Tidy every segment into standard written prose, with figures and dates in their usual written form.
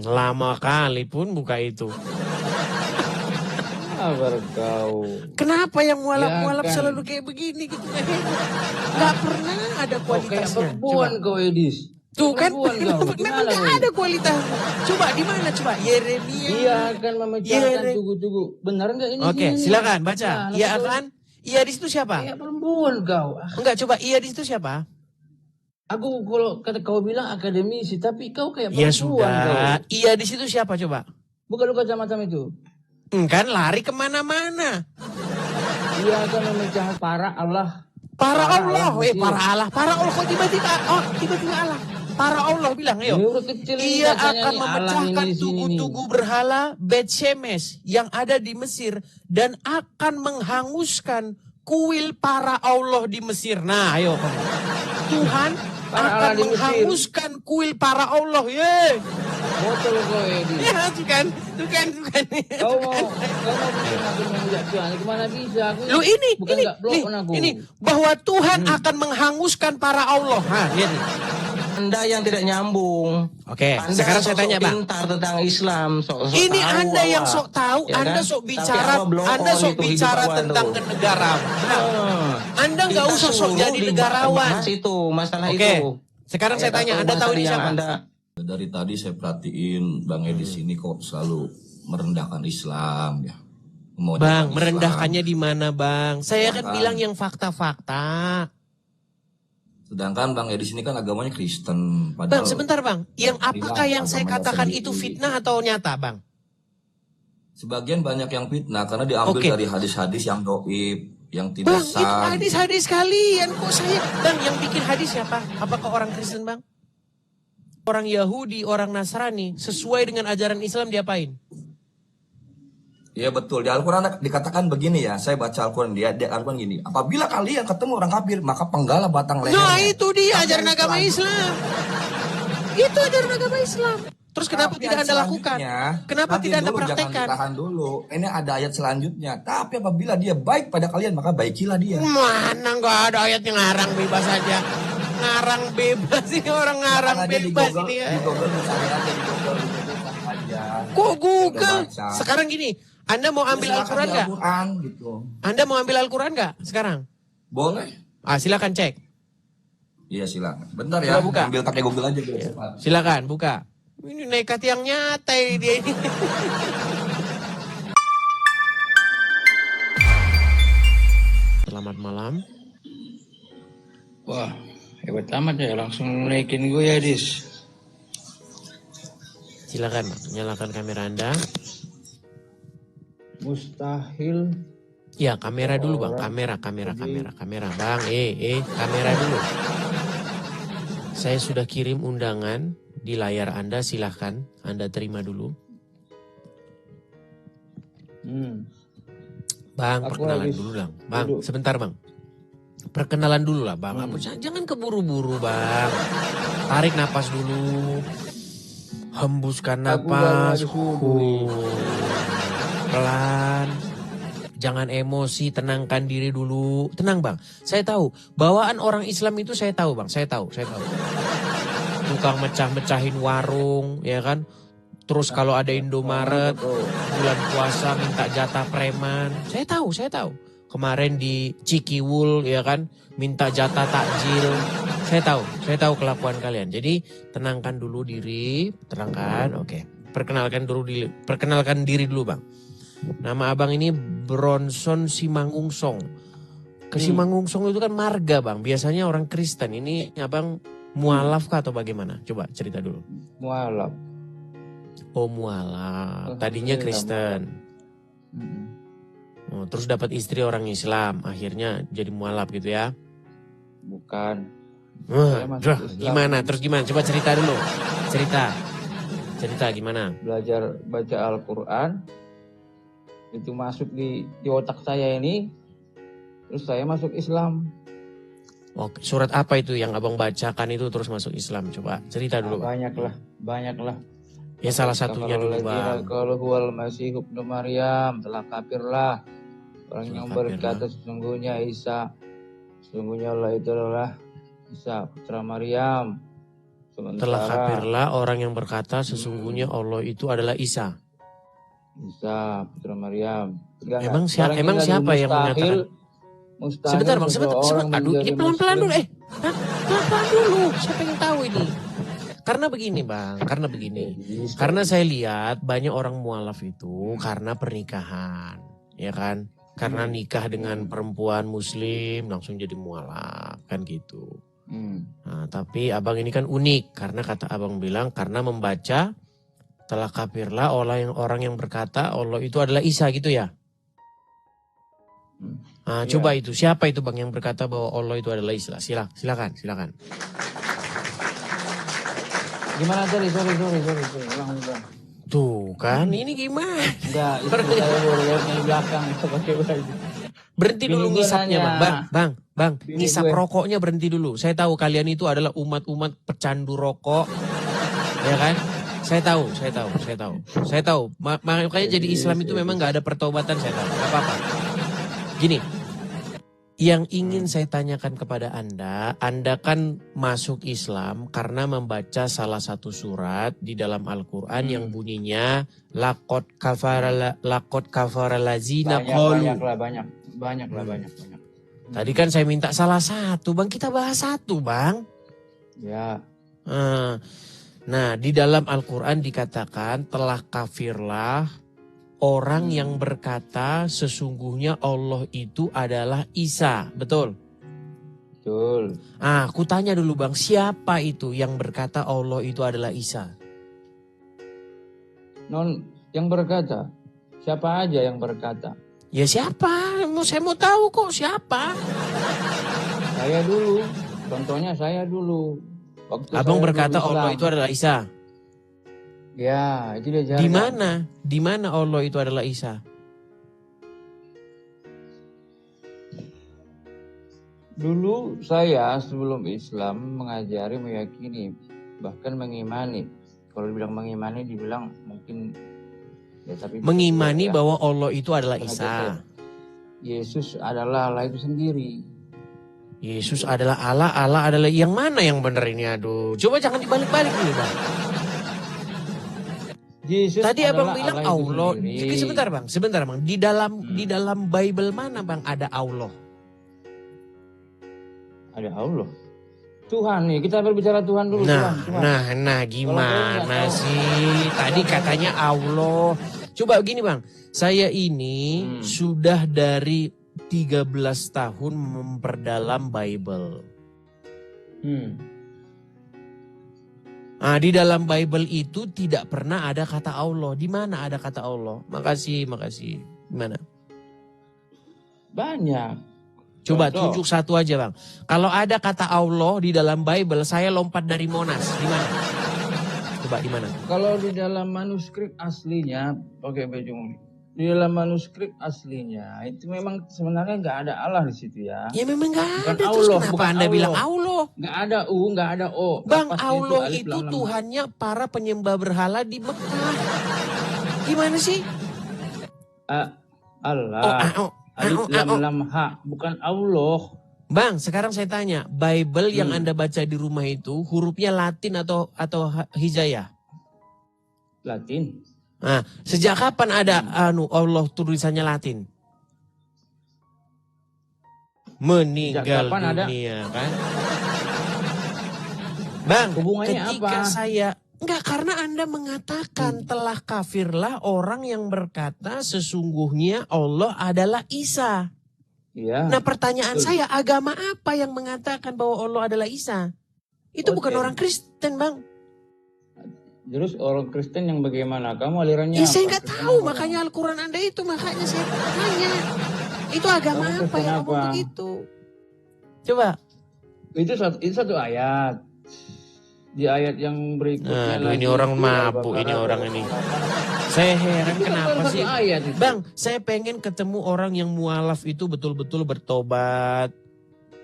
Lama kali pun buka itu. Sabar kau. Kenapa yang mualaf-mualaf Ya kan. selalu kayak begini gitu? Gak pernah ada Kau kayak kualitasnya. perempuan kau, Edis. Tuh kan, Perempuan kau. memang Gimana gak kau? ada kualitas. Coba di mana coba? Yeremia. Dia akan memecahkan tugu-tugu. Benar nggak ini? Oke, sini? silakan baca. Nah, Ia betul. akan. Ia di situ siapa? Kayak perempuan kau. Enggak, coba ia di situ siapa? Aku kalau kata kau bilang akademisi, tapi kau kayak Ya perempuan kau. sudah. Ia di situ siapa coba? Bukan lu kacamata itu. Kan lari kemana-mana. Dia akan memecahkan para Allah. Para Allah, Mesir. para Allah. Para Allah kok tiba-tiba? Oh, tiba-tiba Allah. Para Allah bilang, ayo. Ini udah kecil ini Ia katanya akan nih, Allah memecahkan ini di sini tugu-tugu berhala Bet Shemesh yang ada di Mesir dan akan menghanguskan kuil para Allah di Mesir. Nah, ayo kamu. Tuhan Para akan Allah di Mesir. menghanguskan kuil para Allah. Ye. Botol kau, Edis. Ya, tuh kan. Kau mau bikin aku menghujat Tuhan, gimana bisa? Aku Lu ini, bukan nggak blok aku. ini bahwa Tuhan akan menghanguskan para Allah. Nah, lihat nih. Anda yang tidak nyambung. Oke, Anda sekarang saya tanya, Bang. pintar tentang Islam, sok Ini tahu Anda yang awak. sok tahu, Ya Anda kan? sok Tapi bicara, awak blow Anda on sok itu bicara hidup awak tentang tuh. kenegarawan. Nah, Anda nggak Kita usah sok suruh jadi negarawan. dibahas itu masalah Oke, itu. sekarang saya tanya, Anda tahu ini siapa? Dari tadi saya perhatiin Bang Edis ini kok selalu merendahkan Islam ya. Memojokkan Bang, Islam. merendahkannya di mana, Bang? Saya kan Sedangkan- bilang yang fakta-fakta. Sedangkan Bang Edis ini kan agamanya Kristen. Bang, sebentar, Bang. Yang apakah yang saya agamanya katakan sendiri. itu fitnah atau nyata, Bang? Sebagian banyak yang fitnah karena diambil Oke. dari hadis-hadis yang doib, yang tidak Bang, itu sah. hadis-hadis kalian. Kok saya, Bang, yang bikin hadis siapa? Apakah orang Kristen, Bang? Orang Yahudi, orang Nasrani, sesuai dengan ajaran Islam diapain? Iya betul, di Al-Quran dikatakan begini ya, saya baca Al-Quran, di Al-Quran gini, apabila kalian ketemu orang kafir, maka penggalah batang lehernya. Nah, itu dia Tapi ajaran yang agama selanjutnya- Islam. Itu ajaran agama Islam. Terus kenapa Tapi tidak ayat Anda lakukan? selanjutnya, Kenapa nanti tidak Anda dulu, praktekkan? Jangan ditahan dulu. Ini ada ayat selanjutnya. Tapi apabila dia baik pada kalian, maka baikilah dia. Mana nggak ada ayatnya ngarang bebas aja. Ngarang bebas ini orang ngarang Makanya di bebas Google, ini ya. di Google misalnya aja di Google aja. Kok Google? Udah baca. Sekarang gini, Anda mau ambil Silakan Al-Quran di nggak? Al-Quran gitu. Anda mau ambil Al-Quran nggak sekarang? Boleh. Silakan cek. Iya silakan. Bentar ya, Coba buka. ambil pakai Google aja biar cepat. Silakan buka. Ini nekat yang nyata ini dia ini. Selamat malam. Wah, hebat amat ya, langsung naikin gue ya, Dis. Silakan, Bang. Nyalakan kamera Anda. Mustahil. Ya, kamera dulu, Bang. Kamera, Bang. Kamera dulu. Saya sudah kirim undangan di layar Anda, silahkan Anda terima dulu. Bang, Aku perkenalan habis dulu, Bang. Bang, duduk. sebentar, Bang. Perkenalan dulu lah, Bang. Jangan keburu-buru, Bang. Tarik napas dulu. Hembuskan Aku baru napas. habis wudhu. Pelan. Jangan emosi, tenangkan diri dulu. Tenang, Bang. Saya tahu, bawaan orang Islam itu saya tahu, Bang. Saya tahu. Tukang mecah-mecahin warung, ya kan? Terus kalau ada Indomaret, bulan puasa minta jatah preman. Saya tahu. Kemarin di Cikiwul, ya kan? Minta jatah takjil. Saya tahu kelakuan kalian. Jadi tenangkan dulu diri, tenangkan. Oke. Perkenalkan diri dulu, Bang. Nama abang ini Bronson Simangungsong. Simangungsong itu kan marga, Bang. Biasanya orang Kristen. Ini abang mualaf kah atau bagaimana? Coba cerita dulu. Mualaf. Oh, mualaf. Tadinya Kristen. Oh, terus dapat istri orang Islam. Akhirnya jadi mualaf gitu ya. Bukan. Saya masuk Islam. Gimana? Terus gimana? Coba cerita dulu. Cerita gimana? Belajar baca Al-Quran. Itu masuk di otak saya ini. Terus saya masuk Islam. Oke, surat apa itu yang abang bacakan itu terus masuk Islam? Coba cerita dulu, Bang. Banyak lah. Ya salah satunya dulu, Bang. Kalau huwal masih ibnu Maryam telah kafirlah orang yang berkata sesungguhnya Allah itu adalah Isa putra Maryam. Telah Sementara kafirlah orang yang berkata sesungguhnya Allah itu adalah Isa. Isa putra Maryam. Emang Sekarang emang ini siapa lagi yang mengatakan? mustahil Sebentar bang, sebentar. seseorang Aduh, ini menjadi pelan-pelan muslim. dulu. Pelan-pelan dulu. Siapa yang tahu ini? Karena begini bang, karena begini. Karena saya lihat banyak orang mualaf itu karena pernikahan, ya kan? Karena nikah dengan perempuan muslim langsung jadi mualaf, kan gitu. Nah, tapi abang ini kan unik karena kata abang bilang karena membaca telah kafirlah orang yang berkata Allah itu adalah Isa gitu ya. Nah, Iya. coba itu siapa itu bang yang berkata bahwa Allah itu adalah Isa? Silakan. Gimana tadi? Sorry. Ulang. Tuh kan ini gimana? Enggak, itu saya baru lihat yang belakang pakai baju. Berhenti dulu Bini gue ngisapnya nanya. bang. Bini Ngisap gue. rokoknya berhenti dulu. Saya tahu kalian itu adalah umat-umat pecandu rokok, ya kan? Saya tahu. Makanya jadi Islam itu memang nggak ada pertobatan, saya tahu. Gak apa-apa. Gini, yang ingin saya tanyakan kepada Anda kan masuk Islam karena membaca salah satu surat di dalam Al-Quran yang bunyinya Laqad kafara lazina qalu. Banyak. Tadi kan saya minta salah satu, bang. Kita bahas satu, bang. Ya, Nah, di dalam Al-Quran dikatakan telah kafirlah orang yang berkata sesungguhnya Allah itu adalah Isa. Betul? betul. Aku tanya dulu bang, siapa itu yang berkata Allah itu adalah Isa? Yang berkata, siapa aja yang berkata? Ya siapa? Saya mau tahu kok siapa. Saya dulu, contohnya saya dulu. Waktu Abang saya berkata belum Allah Islam. itu adalah Isa. Ya, itu dia jargon. Di mana? Di mana Allah itu adalah Isa? Dulu saya sebelum Islam meyakini, bahkan mengimani. Kalau dibilang mengimani, dibilang mungkin ya tapi Mengimani ya, bahwa Allah itu adalah karena Isa. Yesus adalah Allah itu sendiri. Yesus adalah Allah, Allah adalah yang mana yang benar ini? Aduh, coba jangan dibalik-balik dulu bang. Yesus Tadi abang adalah bilang Allah itu Allah. sendiri. Sebentar bang. Di dalam Bible mana bang ada Allah? Ada Allah. Tuhan nih, kita berbicara Tuhan dulu. Tuhan. Nah, gimana sih? Tadi katanya Allah. Coba gini bang, saya ini sudah dari 13 tahun memperdalam Bible. Nah, di dalam Bible itu tidak pernah ada kata Allah. Di mana ada kata Allah? Makasih. Gimana? Banyak. Coba Contoh. tunjuk satu aja bang. Kalau ada kata Allah di dalam Bible, saya lompat dari Monas. Di mana? Coba di mana? Kalau di dalam manuskrip aslinya, oke Bejung. Di dalam manuskrip aslinya itu memang sebenarnya nggak ada Allah di situ ya. Ya memang nggak Bukan ada. Terus Allah, kenapa bukan Anda Allah. bilang Allah? Nggak ada U, nggak ada O. Bang, Lapasnya Allah alif, itu lam, lam. Tuhannya para penyembah berhala di Mekah. Gimana sih? Allah. Alif lam lam ha, bukan Allah. Bang, sekarang saya tanya, Bible yang Anda baca di rumah itu hurufnya Latin atau Hijayah? Latin. Nah, sejak kapan ada Allah tulisannya Latin? Meninggal Sejak kapan dunia kan? Bang, Hubungannya ketika apa? saya enggak, karena Anda mengatakan telah kafirlah orang yang berkata sesungguhnya Allah adalah Isa. Iya. Nah, pertanyaan Betul. saya, agama apa yang mengatakan bahwa Allah adalah Isa? Itu bukan Oke. orang Kristen, Bang. Terus orang Kristen yang bagaimana? Kamu alirannya Ya, apa? saya nggak Kristen tahu, apa? makanya Al-Quran Anda itu, makanya saya tanya. Itu agama Kamu apa Kristen yang ngomong apa? begitu? Coba. Itu satu ayat. Di ayat yang berikutnya Aduh, lagi ini orang itu mabuk, Al-Baqarah ini orang ini. 28. Saya heran Itu kan kenapa satu sih? ayat itu. Bang, saya pengen ketemu orang yang mualaf itu betul-betul bertobat.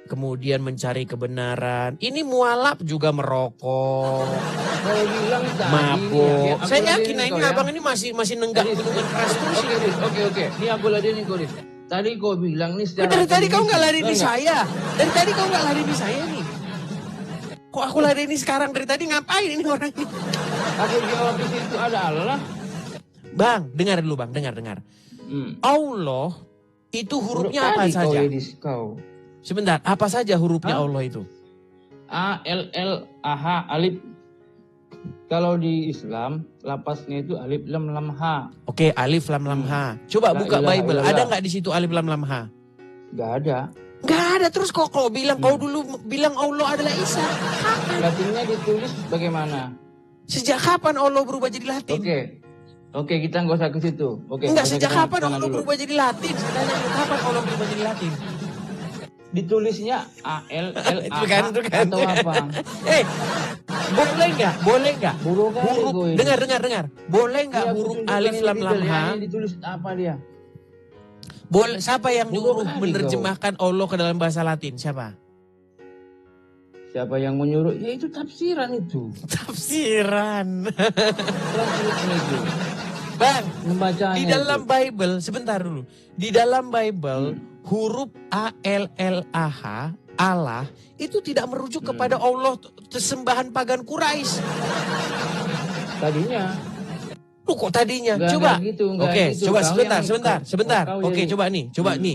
Kemudian mencari kebenaran. Ini mualaf juga merokok. Kalau bilang tadi Mabuk. aku Saya ladenin yakin nah kau ini ya. abang ini masih nenggak Jadi, minuman keras terus. Oke. Ini aku ladenin kau, Dis. Tadi kau bilang nih secara Dari tadi kau nggak akademisi. lari di Enggak. saya. Dari tadi kau nggak lari di saya nih. Kok aku ladeni sekarang dari tadi ngapain ini orang ini? Aku jawab di situ ada Allah. Bang, dengar dulu Bang, dengar. Allah itu hurufnya apa Tadi saja? Kau. Sebentar, apa saja hurufnya Hah? Allah itu? A, L, L, A, H, alif. Kalau di Islam, lapasnya itu alif, lam, lam, ha. Oke, alif lam lam ha. Coba La buka ilaha Bible, illallah. ada nggak di situ alif lam lam ha? Gak ada. Nggak ada. Terus kok kau bilang kau dulu bilang Allah adalah Isa? Latinnya ditulis bagaimana? Sejak kapan Allah berubah jadi Latin? Oke, kita nggak usah ke situ. Oke. Enggak, kita sejak ke kapan sana Allah dulu. berubah jadi Latin? Saya tanya dulu, kapan Allah berubah jadi Latin? Ditulisnya A, L, L, A, Itu kan. atau apa? Boleh nggak? Buruk kali Huruf, gue ini. dengar. Boleh nggak Iya, aku huruf tunjukkan alif ini lam lam detail, ya, ha? ini ditulis apa dia? Boleh. Siapa yang Buruk nyuruh kali menerjemahkan Allah ke dalam bahasa Latin? Siapa? Siapa yang menyuruh? Ya itu tafsiran itu. Tafsiran. Tafsiran itu. Bang, Membacanya di dalam itu. Bible, sebentar dulu. Di dalam Bible, huruf A, L, L, A, H, Allah, itu tidak merujuk kepada Allah sembahan pagan Quraisy. Tadinya. Lu kok tadinya? Enggak, Coba. enggak gitu, enggak Oke, gitu. coba Kau sebentar. kau Oke, jadi- coba nih,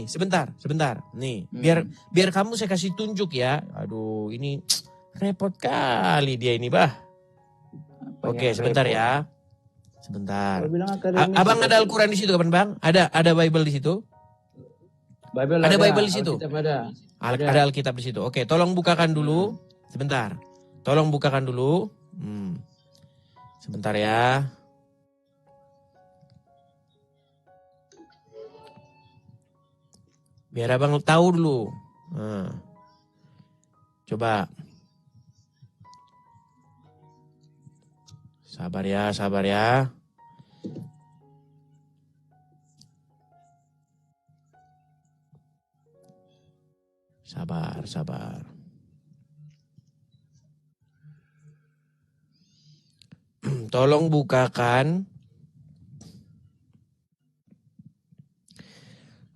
sebentar. Nih, biar kamu saya kasih tunjuk ya. Aduh, ini repot kali dia ini, Bah. Apa Oke, yang sebentar repot? ya. Sebentar. Kau bilang akademis. Abang ada Al-Quran di situ kapan, Bang? Ada Bible di situ? Bible Ada Bible di situ? Alkitab ada. Ada Alkitab di situ. Oke, tolong bukakan dulu. Sebentar. Tolong bukakan dulu. Sebentar ya. Biar abang tahu dulu. Nah. Coba. Sabar ya. Sabar. Tolong bukakan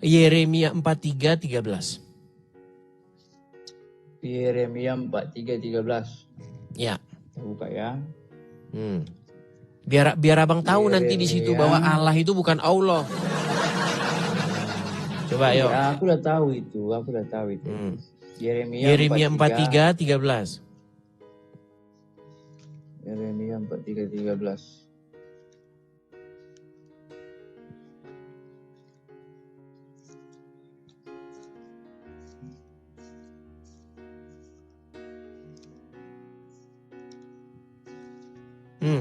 Yeremia 43:13. Yeremia 43:13. Ya. Kita buka ya. Biar abang tahu nanti di situ Yeremia. bahwa Allah itu bukan Allah. Coba yuk. Ya, aku udah tahu itu. Yeremia 43:13. Yeremia 43:13.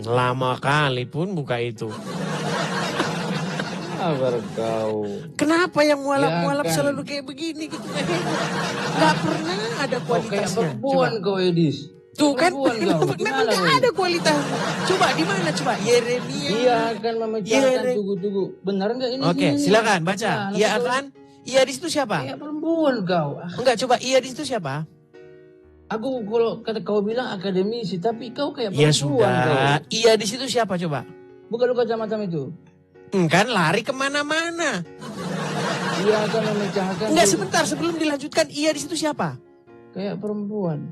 Lama kali pun buka itu. Sabar kau. Kenapa yang mualaf-mualaf Ya kan. selalu kayak begini gitu? Gak pernah ada Kau kayak kualitasnya. perempuan kau Edis. Tuh kan, Perempuan kau. memang Gimana gak kau? ada kualitasnya. Coba di mana coba? Yeremia. Ia akan memecahkan Yere- tugu-tugu. Benar nggak ini? Oke, Ini? silakan baca. Nah, Ia lalu akan. Iya di situ siapa? Kayak perempuan kau. Enggak, coba iya di situ siapa? Aku kalau kata kau bilang akademisi, tapi kau kayak Ya perempuan sudah. kau. Iya di situ siapa coba? Buka lu kacamata itu. Kan lari kemana-mana. Ia akan memecahkan. Enggak, tugu- sebentar sebelum dilanjutkan. Iya di situ siapa? Kayak perempuan.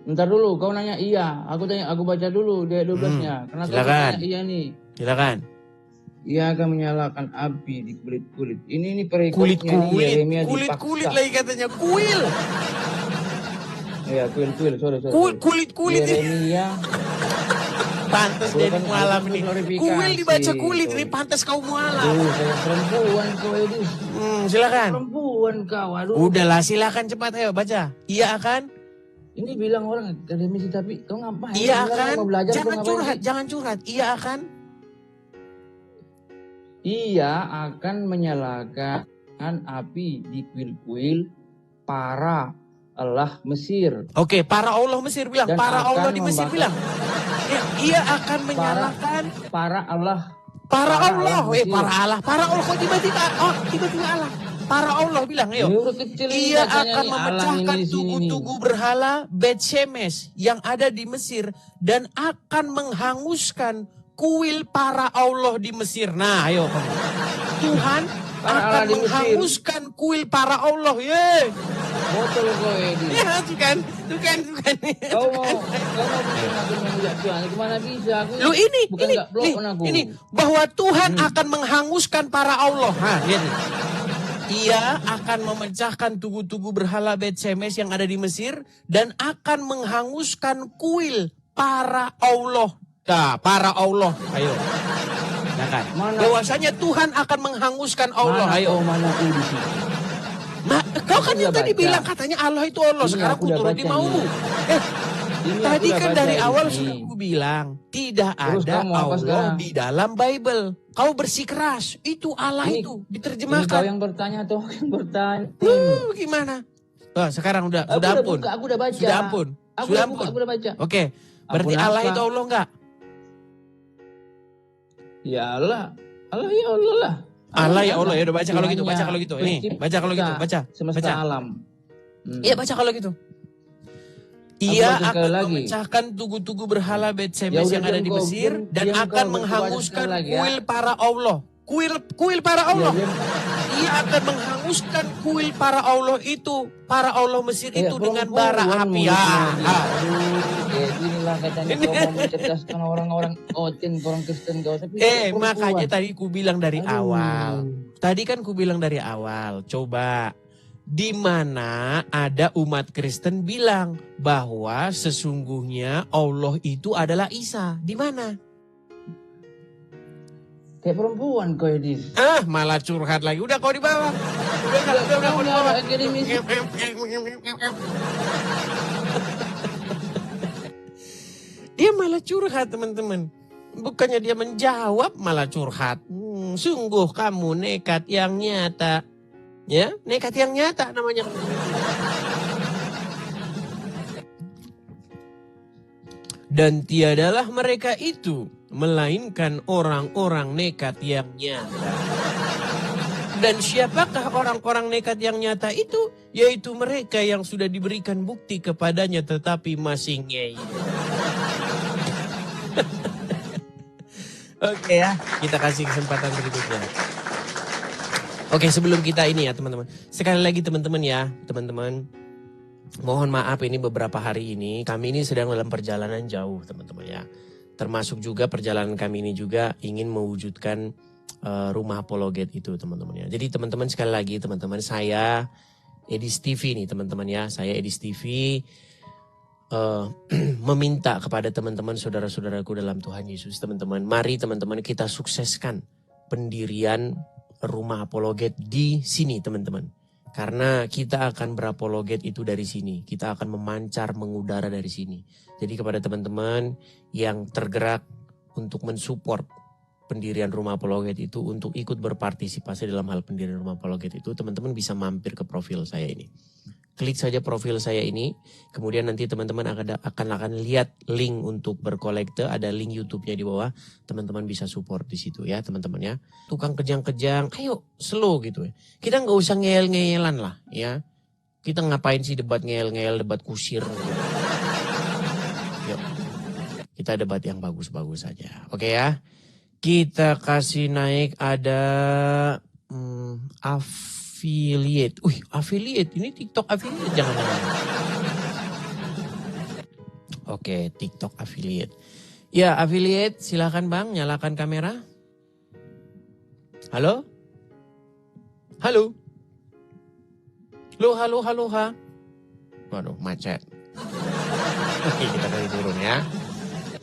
Ntar dulu, kau nanya iya. Aku baca dulu dia 12-nya. Karena kau silakan. nanya iya nih. Silakan. Ia akan menyalakan api di kulit-kulit. Ini perikopnya nih, Yeremia Kulit dipaksa. lagi katanya. Kuil. Iya, kuil. Sorry. Kulit ini. Yeremia. Pantas Gua jadi kan mualaf aku nih. glorifikasi. Kuil dibaca kulit. Sorry. Ini pantas kau mualaf. Kayak perempuan kau ini. Silakan. Perempuan kau, aduh. Udahlah silakan cepat ayo baca. Iya akan. Ini bilang orang akademisi tapi kau ngapain? Iya Bilang akan. Mau belajar kau Jangan ngapain curhat. sih? Jangan curhat. Iya akan. Ia akan menyalakan api di kuil-kuil para Allah Mesir. Oke, para Allah Mesir bilang. Dan Para akan Allah di Mesir membakar- bilang. Ia akan menyalakan Para Allah. para para Allah. Allah Mesir. Para Allah. Para Allah kok tiba-tiba. Oh, tiba-tiba Allah. Para Allah bilang, ayo. Ini huruf kecil ini Ia bacanya akan nih, Allah memecahkan ini di sini nih. tugu-tugu berhala Bet Shemesh yang ada di Mesir dan akan menghanguskan kuil para Allah di Mesir. Nah, ayo. Tuhan Para akan Allah di Mesir. menghanguskan kuil para Allah. Ye. Botol kau Edi. Ya, tuh kan. Kau mau bikin aku memuja Tuhan, gimana bisa? Aku Lu ini, bukan nggak blok aku. ini, bahwa Tuhan akan menghanguskan para Allah. Lihat nih. Ia akan memecahkan tugu-tugu berhala Bet Shemesh yang ada di Mesir dan akan menghanguskan kuil para Allah. Nah, para Allah. Ayo. Ya kan? Bahwasanya Tuhan akan menghanguskan Allah. Ayo. Mana aku di sini? Kau kan yang Udah tadi baca. bilang katanya Allah itu Allah. Ini Sekarang aku aku udah turuti baca maumu. nih. Ini aku Tadi udah kan baca dari di awal sini. sudah aku bilang. Tidak Terus ada kamu apa Allah sekarang? di dalam Bible. Kau bersikeras. Itu Allah Ini- itu. Ini kau Diterjemahkan. yang bertanya atau aku yang bertanya? Gimana? Wah, sekarang Aku sudah udah ampun. buka, aku udah baca. Sudah ampun. Aku Sudah udah ampun. buka, aku udah baca. Oke. Berarti Ampun Allah apa? itu Allah enggak? Ya Allah. Allah ya Allah lah. Allah ya Allah. Ya udah baca kalau gitu, Tuhannya, baca kalau gitu. Ini, pencipta baca kalau gitu, baca. Semesta Baca. alam. Iya, baca kalau gitu. Aku Ia baca sekali akan lagi. memecahkan tugu-tugu berhala Bet Ya Shemesh udah, yang ada diam di kau, Mesir diam, dan diam akan kau, aku baca menghanguskan sekali lagi ya. kuil para Allah. Kuil para Allah. Ya, Ia akan menghanguskan kuil para Allah itu, para Allah Mesir itu dengan bara api. Inilah katanya kau mau mencerdaskan orang-orang orang Kristen kau. Tapi perempuan. Makanya tadi ku bilang dari Aduh. awal. Tadi kan ku bilang dari awal. Coba di mana ada umat Kristen bilang bahwa sesungguhnya Allah itu adalah Isa. Di mana? Kayak perempuan kau Edis. Malah curhat lagi. Udah kau di bawah. Udah kau di Punya bawah. akademis. Dia malah curhat teman-teman. Bukannya dia menjawab malah curhat. Sungguh kamu nekat yang nyata. Ya, nekat yang nyata namanya. Dan tiadalah mereka itu, melainkan orang-orang nekat yang nyata. Dan siapakah orang-orang nekat yang nyata itu? Yaitu mereka yang sudah diberikan bukti kepadanya tetapi masih ngeyel. Oke ya, kita kasih kesempatan berikutnya. Oke, sebelum kita ini ya teman-teman. Sekali lagi teman-teman ya, teman-teman. Mohon maaf ini beberapa hari ini kami ini sedang dalam perjalanan jauh teman-teman ya. Termasuk juga perjalanan kami ini juga ingin mewujudkan rumah apologet itu teman-teman ya. Jadi teman-teman sekali lagi teman-teman, saya Edis TV nih teman-teman ya. Saya Edis TV meminta kepada teman-teman saudara-saudaraku dalam Tuhan Yesus teman-teman. Mari teman-teman kita sukseskan pendirian rumah apologet di sini teman-teman. Karena kita akan berapologet itu dari sini. Kita akan memancar mengudara dari sini. Jadi kepada teman-teman yang tergerak untuk mensupport pendirian rumah apologet itu, untuk ikut berpartisipasi dalam hal pendirian rumah apologet itu, teman-teman bisa mampir ke profil saya ini. Klik saja profil saya ini, kemudian nanti teman-teman akan lihat link untuk berkolekte, ada link YouTube-nya di bawah, teman-teman bisa support di situ ya teman-teman ya. Tukang kejang-kejang, ayo slow gitu ya. Kita nggak usah ngeyel-ngeyelan lah ya. Kita ngapain sih debat ngeyel-ngeyel, debat kusir gitu. Yuk, kita debat yang bagus-bagus saja, oke ya. Kita kasih naik ada affiliate. Affiliate. Ini TikTok affiliate. Jangan-jangan. Oke, TikTok affiliate. Ya, affiliate. Silakan Bang, nyalakan kamera. Halo? Halo? Halo, ha? Waduh, macet. Oke, kita kasih turun ya.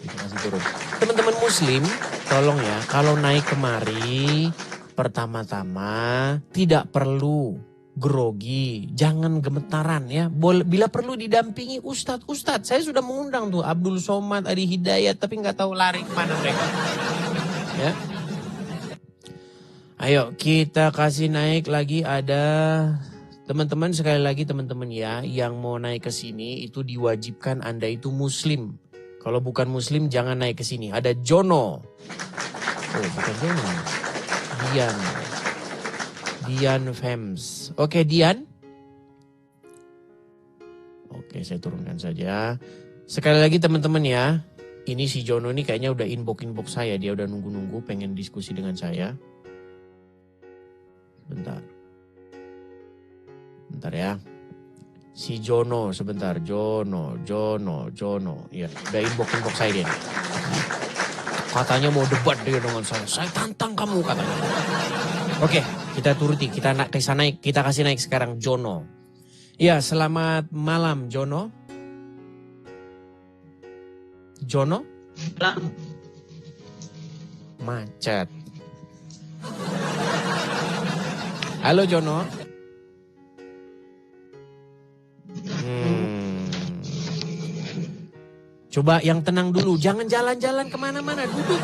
Kita kasih turun. Teman-teman muslim, tolong ya, kalau naik kemari, pertama-tama tidak perlu grogi, jangan gemetaran ya. Bila perlu didampingi ustadz. Saya sudah mengundang tuh Abdul Somad, Adi Hidayat, tapi nggak tahu lari kemana mereka. Ya. Ayo kita kasih naik lagi, ada teman-teman, sekali lagi teman-teman ya, yang mau naik ke sini itu diwajibkan Anda itu muslim. Kalau bukan muslim jangan naik ke sini. Ada Jono. Oh, bukan Jono. Dian Fems. Oke, Dian. Oke, saya turunkan saja. Sekali lagi teman-teman ya. Ini si Jono nih kayaknya udah inbox saya. Dia udah nunggu-nunggu pengen diskusi dengan saya. Bentar ya. Si Jono sebentar. Jono. Ya, udah inbox saya dia. Katanya mau debat dia dengan saya. Saya tantang kamu katanya. Oke, kita turuti. Kita kasih naik sekarang Jono. Ya, selamat malam Jono. Jono? Macet. Halo Jono. Coba yang tenang dulu, jangan jalan-jalan kemana-mana, duduk.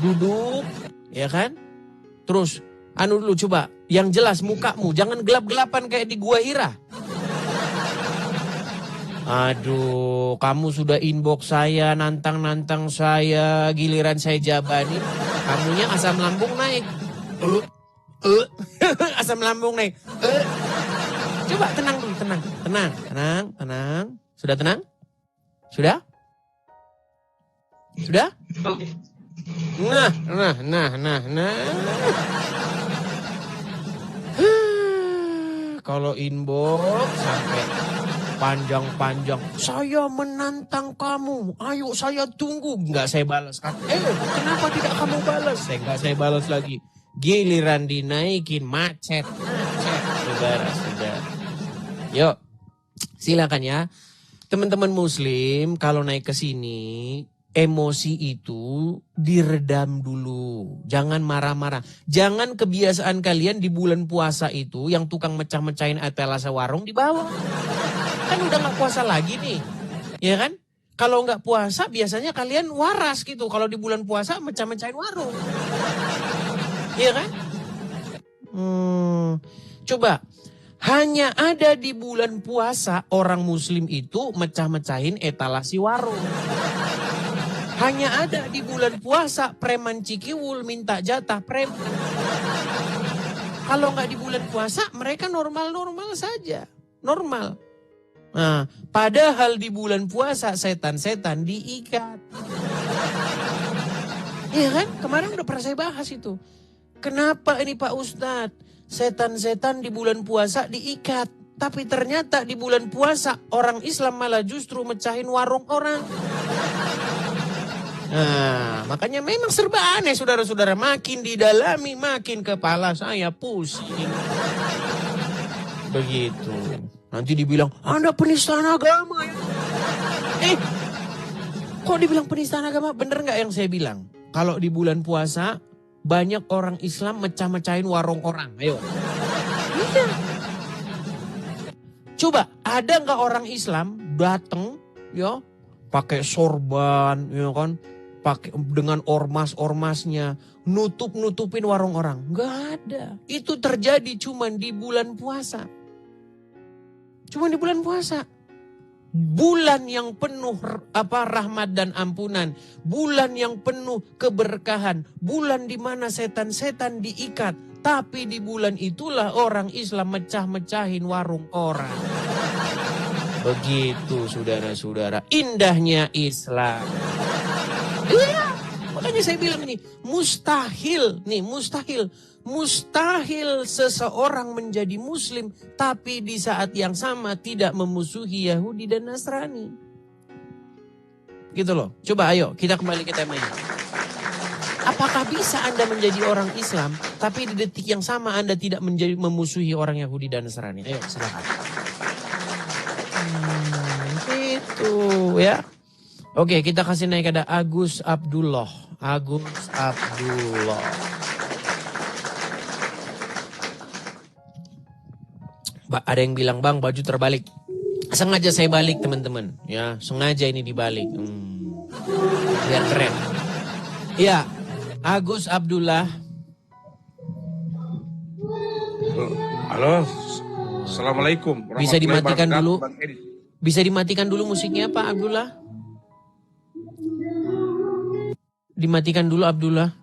Duduk, ya kan? Terus, dulu coba, yang jelas mukamu, jangan gelap-gelapan kayak di Gua Hira. Aduh, kamu sudah inbox saya, nantang-nantang saya, giliran saya jabani, kamunya asam lambung naik. Asam lambung naik. Coba tenang dulu, tenang. Sudah tenang? Sudah? Nah. Kalau inbox sampai panjang-panjang, saya menantang kamu, ayo saya tunggu. Enggak saya balas kan? Kenapa tidak kamu balas? Saya balas lagi. Giliran dinaikin macet. Saudara. Yuk, silakan ya. Teman-teman muslim kalau naik ke sini, emosi itu diredam dulu. Jangan marah-marah. Jangan kebiasaan kalian di bulan puasa itu yang tukang mecah-mecahin etalase warung dibawa. Kan udah gak puasa lagi nih. Ya kan? Kalau gak puasa biasanya kalian waras gitu. Kalau di bulan puasa mecah-mecahin warung. Ya kan? Coba. Hanya ada di bulan puasa orang muslim itu mecah-mecahin etalasi warung. Hanya ada di bulan puasa preman Cikiwul minta jatah preman. Kalau nggak di bulan puasa mereka normal-normal saja. Normal. Nah, padahal di bulan puasa setan-setan diikat. Iya kan? Kemarin udah pernah saya bahas itu. Kenapa ini Pak Ustadz? Setan-setan di bulan puasa diikat. Tapi ternyata di bulan puasa orang Islam malah justru mecahin warung orang. Nah, makanya memang serba aneh saudara-saudara. Makin didalami makin kepala saya pusing. Begitu. Nanti dibilang, Anda penistaan agama ya. Kok dibilang penistaan agama? Bener gak yang saya bilang? Kalau di bulan puasa banyak orang Islam mecah-mecahin warung orang. Ayo. Iya. Coba ada nggak orang Islam datang ya pakai sorban ya kan, pakai dengan ormasnya nutupin warung orang? Nggak ada. Itu terjadi cuman di bulan puasa. Cuman di bulan puasa. Bulan yang penuh rahmat dan ampunan. Bulan yang penuh keberkahan. Bulan di mana setan-setan diikat. Tapi di bulan itulah orang Islam mecah-mecahin warung orang. Begitu saudara-saudara. Indahnya Islam. Iya. Makanya saya bilang ini mustahil. Mustahil seseorang menjadi muslim tapi di saat yang sama tidak memusuhi Yahudi dan Nasrani. Gitu loh. Coba ayo kita kembali ke temanya. Apakah bisa Anda menjadi orang Islam tapi di detik yang sama Anda tidak memusuhi orang Yahudi dan Nasrani? Ayo silakan. Itu ya. Oke, kita kasih naik ada Agus Abdullah. Ada yang bilang bang baju terbalik. Sengaja saya balik teman-teman. Ya sengaja ini dibalik. Biar keren. Ya Agus Abdullah. Halo. Assalamualaikum. Bisa dimatikan dulu. Bang Edi. Bisa dimatikan dulu musiknya Pak Abdullah. Dimatikan dulu Abdullah.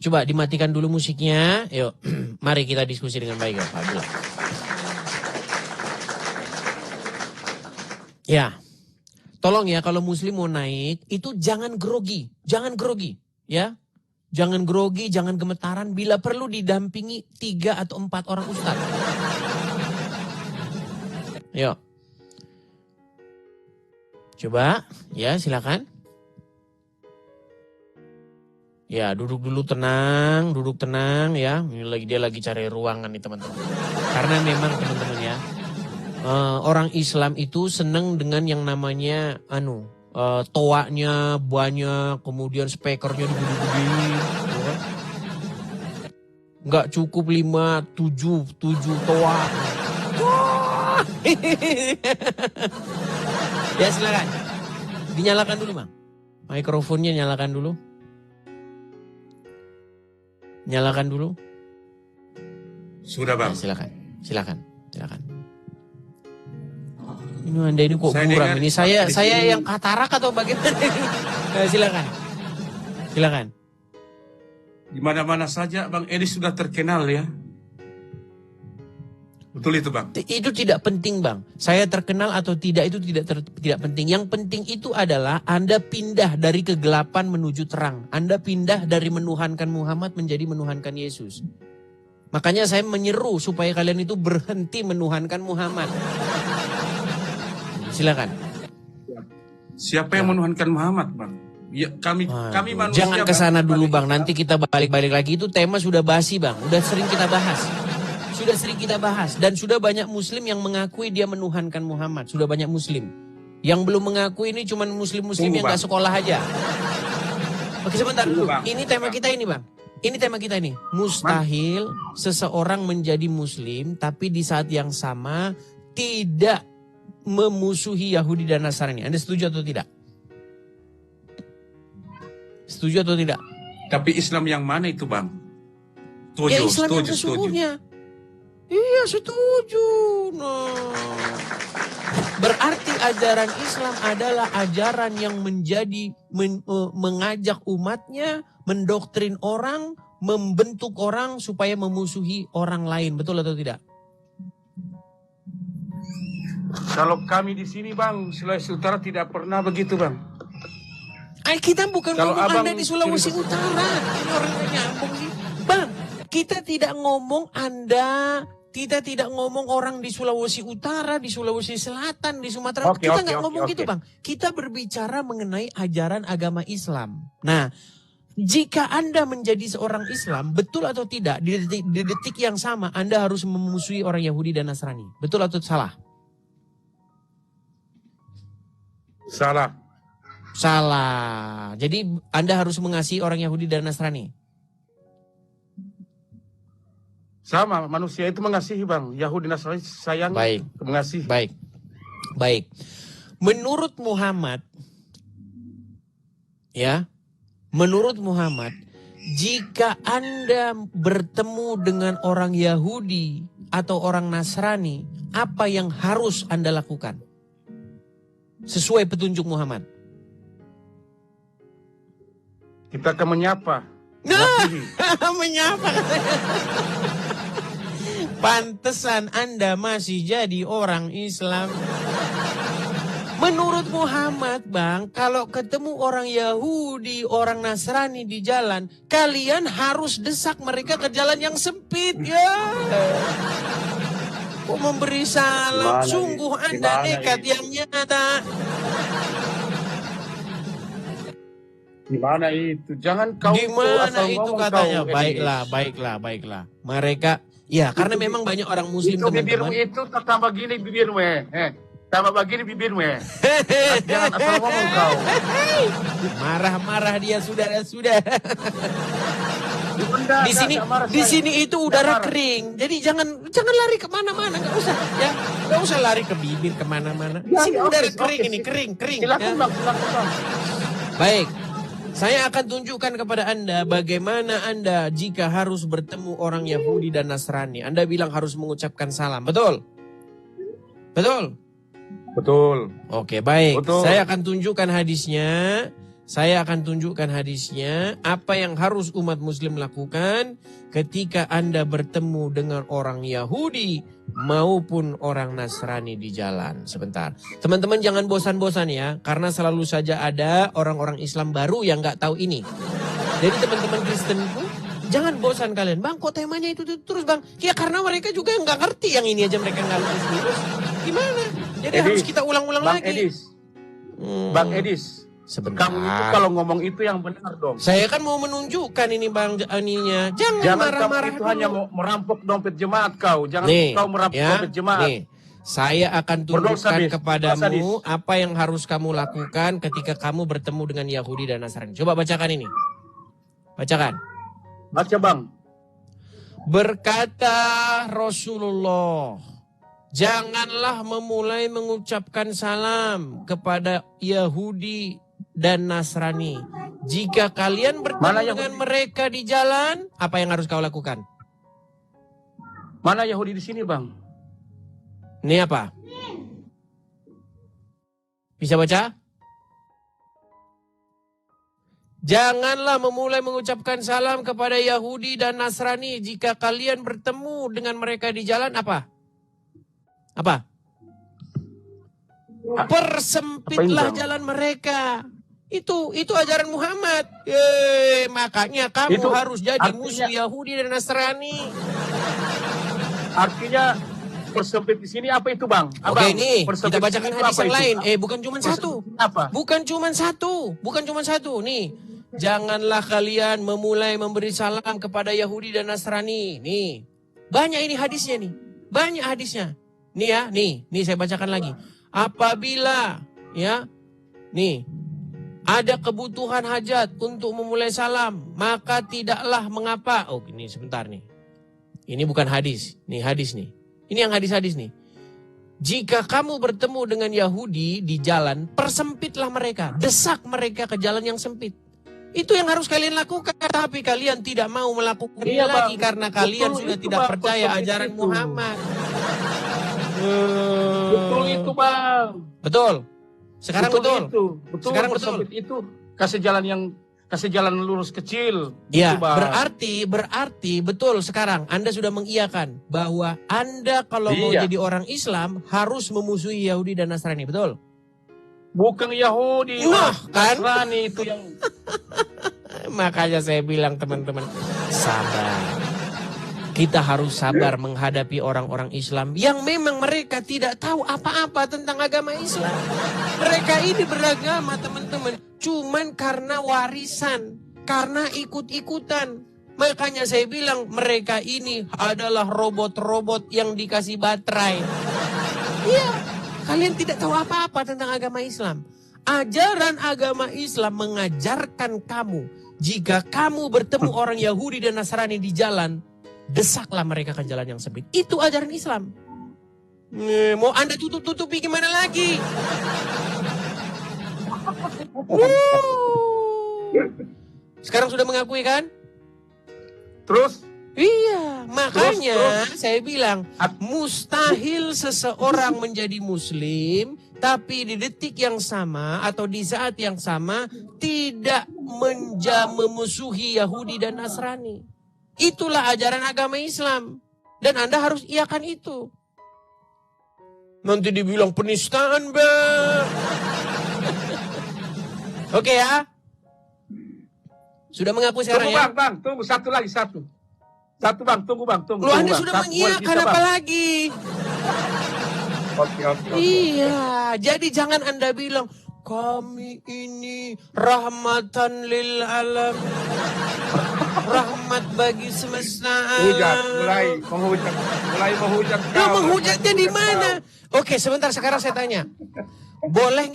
Coba dimatikan dulu musiknya. Yuk, mari kita diskusi dengan baik ya Pak Abdullah. Ya, tolong ya kalau muslim mau naik itu jangan grogi. Ya. jangan grogi, jangan gemetaran. Bila perlu didampingi 3 atau 4 orang ustaz. Yuk. Coba, ya silakan. Ya, duduk dulu tenang, duduk tenang ya. Dia lagi cari ruangan nih teman-teman. Karena memang teman-teman ya, orang Islam itu senang dengan yang namanya toanya banyak, kemudian speakernya digede-gedein. Ya. Nggak cukup 5, 7 toa. Ya silakan. Dinyalakan dulu Bang. Mikrofonnya nyalakan dulu. Nyalakan dulu. Sudah bang. Ya, silakan. Ini Anda ini kok Saya buram dengar ini. di Saya sini- yang katarak atau bagaimana? Ya, silakan. Di mana-mana saja Bang Edi sudah terkenal ya. Betul itu Bang. Itu tidak penting Bang. Saya terkenal atau tidak itu tidak penting. Yang penting itu adalah Anda pindah dari kegelapan menuju terang. Anda pindah dari menuhankan Muhammad menjadi menuhankan Yesus. Makanya saya menyeru supaya kalian itu berhenti menuhankan Muhammad. Silakan. Siapa yang menuhankan Muhammad Bang? Ya, kami manusia. Jangan Bang. ke sana dulu Balik Bang. kita. Nanti kita balik lagi. Itu tema sudah basi Bang. Udah sering kita bahas. Dan sudah banyak muslim yang mengakui dia menuhankan Muhammad. Sudah banyak muslim. Yang belum mengakui ini cuma muslim-muslim Tunggu, yang Bang. gak sekolah aja. Oke sebentar dulu. Bang. Ini tema kita ini Bang. Ini tema kita ini. Mustahil seseorang menjadi muslim tapi di saat yang sama tidak memusuhi Yahudi dan Nasrani. Anda setuju atau tidak? Setuju atau tidak? Tapi Islam yang mana itu Bang? Ya Islam yang setuju. sesungguhnya. Iya setuju. Nah. Berarti ajaran Islam adalah ajaran yang mengajak umatnya, mendoktrin orang, membentuk orang supaya memusuhi orang lain. Betul atau tidak? Kalau kami di sini Bang, Sulawesi Utara tidak pernah begitu Bang. Kita bukan Kalau ngomong abang Anda di Sulawesi Utara. Ini orangnya nyambung sih. Bang, kita tidak ngomong Anda, kita tidak ngomong orang di Sulawesi Utara, di Sulawesi Selatan, di Sumatera. Kita nggak ngomong gitu Bang. Kita berbicara mengenai ajaran agama Islam. Nah, jika Anda menjadi seorang Islam, betul atau tidak, di detik yang sama Anda harus memusuhi orang Yahudi dan Nasrani. Betul atau salah? Salah. Jadi Anda harus mengasihi orang Yahudi dan Nasrani. Sama, manusia itu mengasihi Bang. Yahudi Nasrani sayang, Baik. mengasihi. Baik. Menurut Muhammad, jika Anda bertemu dengan orang Yahudi atau orang Nasrani, apa yang harus Anda lakukan? Sesuai petunjuk Muhammad. Kita akan menyapa. Nah, mengasihi. menyapa. Pantesan Anda masih jadi orang Islam. Menurut Muhammad Bang, kalau ketemu orang Yahudi, orang Nasrani di jalan, kalian harus desak mereka ke jalan yang sempit ya. Kok memberi salam, sungguh Anda nekat yang nyata. Di mana itu? Jangan kau Di mana asal itu ngomong katanya? kau, Baiklah. Mereka, ya karena memang banyak orang muslim itu bibirmu teman-teman. itu tambah gini bibirmu tambah begini bibirmu Jangan asal ngomong kau. Marah-marah dia sudah. Bunda, Di sini itu udara kering. Jadi jangan lari kemana-mana, nggak usah ya. Nggak usah lari ke bibir kemana-mana. Di sini udara kering ini, kering. Silakan Ya. Bang. Baik. Saya akan tunjukkan kepada Anda bagaimana Anda jika harus bertemu orang Yahudi dan Nasrani. Anda bilang harus mengucapkan salam. Betul? Betul. Oke, baik. Betul. Saya akan tunjukkan hadisnya. Apa yang harus umat muslim lakukan ketika Anda bertemu dengan orang Yahudi maupun orang Nasrani di jalan. Sebentar. Teman-teman jangan bosan-bosan ya. Karena selalu saja ada orang-orang Islam baru yang nggak tahu ini. Jadi teman-teman Kristen pun jangan bosan kalian. Bang, kok temanya itu terus bang? Ya karena mereka juga nggak ngerti yang ini aja mereka nggak lurus. Gimana? Jadi Edis, harus kita ulang-ulang Bang lagi. Edis, Hmm, Bang Edis. Sebentar. Kamu itu kalau ngomong itu yang benar dong. Saya kan mau menunjukkan ini bang ininya. Jangan Jangan marah-marah kamu itu dulu. hanya mau merampok dompet jemaat kau. Jangan Nih, kau merampok ya, dompet jemaat. nih. Saya akan Berdosa, tunjukkan Dis. Berdosa, kepadamu Dis. apa yang harus kamu lakukan ketika kamu bertemu dengan Yahudi dan Nasrani. Coba bacakan ini. Bacakan. Baca bang. Berkata Rasulullah, janganlah memulai mengucapkan salam kepada Yahudi dan Nasrani. Jika kalian bertemu Mana dengan Yahudi? mereka di jalan, apa yang harus kau lakukan? Mana Yahudi di sini bang? Ini apa? Bisa baca? Janganlah memulai mengucapkan salam kepada Yahudi dan Nasrani. Jika kalian bertemu dengan mereka di jalan, apa? Apa? Persempitlah Bang? jalan mereka. Itu ajaran Muhammad. Makanya kamu Itu harus jadi artinya- musuh Yahudi dan Nasrani. Artinya persempit di sini apa itu bang? Oke, Abang, nih persempit kita di bacakan sini hadis apa yang itu? lain. Bukan cuma satu. Persempit apa? Bukan cuma satu. Nih, janganlah kalian memulai memberi salam kepada Yahudi dan Nasrani. Nih, banyak ini hadisnya nih. Banyak hadisnya. Nih ya, nih saya bacakan lagi. Apabila ya, nih ada kebutuhan hajat untuk memulai salam, maka tidaklah mengapa. Oh, ini sebentar nih. Ini bukan hadis. Nih hadis nih. Ini yang hadis-hadis nih. Jika kamu bertemu dengan Yahudi di jalan, persempitlah mereka. Desak mereka ke jalan yang sempit. Itu yang harus kalian lakukan. Tapi kalian tidak mau melakukan Iya, lagi Bang. karena kalian Betul sudah itu, tidak Bang. percaya Persempit ajaran itu. Muhammad. Betul itu bang. Betul. Sekarang betul. Itu. Betul. Sekarang persempit itu kasih jalan lurus kecil. Ya, Gitu, Bang. berarti betul sekarang Anda sudah mengiyakan bahwa Anda kalau mau Iya. jadi orang Islam harus memusuhi Yahudi dan Nasrani, betul? Bukan Yahudi, Nah, Bang. kan? Nasrani itu yang Makanya saya bilang teman-teman, sabar. Kita harus sabar menghadapi orang-orang Islam yang memang mereka tidak tahu apa-apa tentang agama Islam. Mereka ini beragama teman-teman, cuman karena warisan, karena ikut-ikutan. Makanya saya bilang mereka ini adalah robot-robot yang dikasih baterai. Iya, kalian tidak tahu apa-apa tentang agama Islam. Ajaran agama Islam mengajarkan kamu, jika kamu bertemu orang Yahudi dan Nasrani di jalan, desaklah mereka ke jalan yang sempit. Itu ajaran Islam. Mau Anda tutup-tutupi gimana lagi? Sekarang sudah mengakui kan? terus Iya, makanya Terus. saya bilang mustahil seseorang menjadi muslim tapi di detik yang sama atau di saat yang sama tidak memusuhi Yahudi dan Nasrani. Itulah ajaran agama Islam dan Anda harus iakan itu. Nanti dibilang penistaan, Bang. Oke ya. Sudah mengaku sekarang tunggu ya? bang, tunggu satu lagi satu bang, tunggu bang, tunggu. Lu Anda Bang. sudah Satu, boleh mengiyakan bisa, apa Bang? lagi? Oke. Iya, jadi jangan Anda bilang kami ini rahmatan lil alam. Rahmat bagi semesta alam. mulai menghujat. Lu menghujatnya di mana? Oke, sebentar sekarang saya tanya. Boleh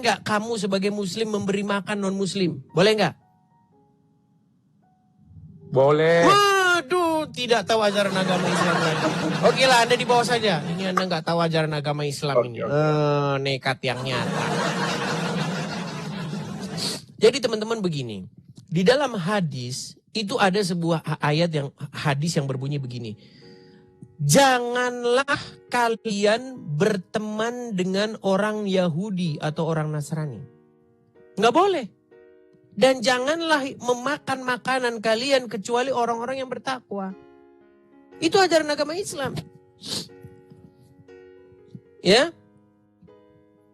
nggak kamu sebagai muslim memberi makan non muslim? Boleh nggak? Boleh. Waduh, tidak tahu ajaran agama Islam lagi. Oke lah, Anda di bawah saja. Ini Anda nggak tahu ajaran agama Islam ini. Nekat yang nyata. Jadi teman-teman begini. Di dalam hadis, itu ada sebuah hadis yang berbunyi begini. Janganlah kalian berteman dengan orang Yahudi atau orang Nasrani. Nggak boleh. Dan janganlah memakan makanan kalian kecuali orang-orang yang bertakwa. Itu ajaran agama Islam. Ya.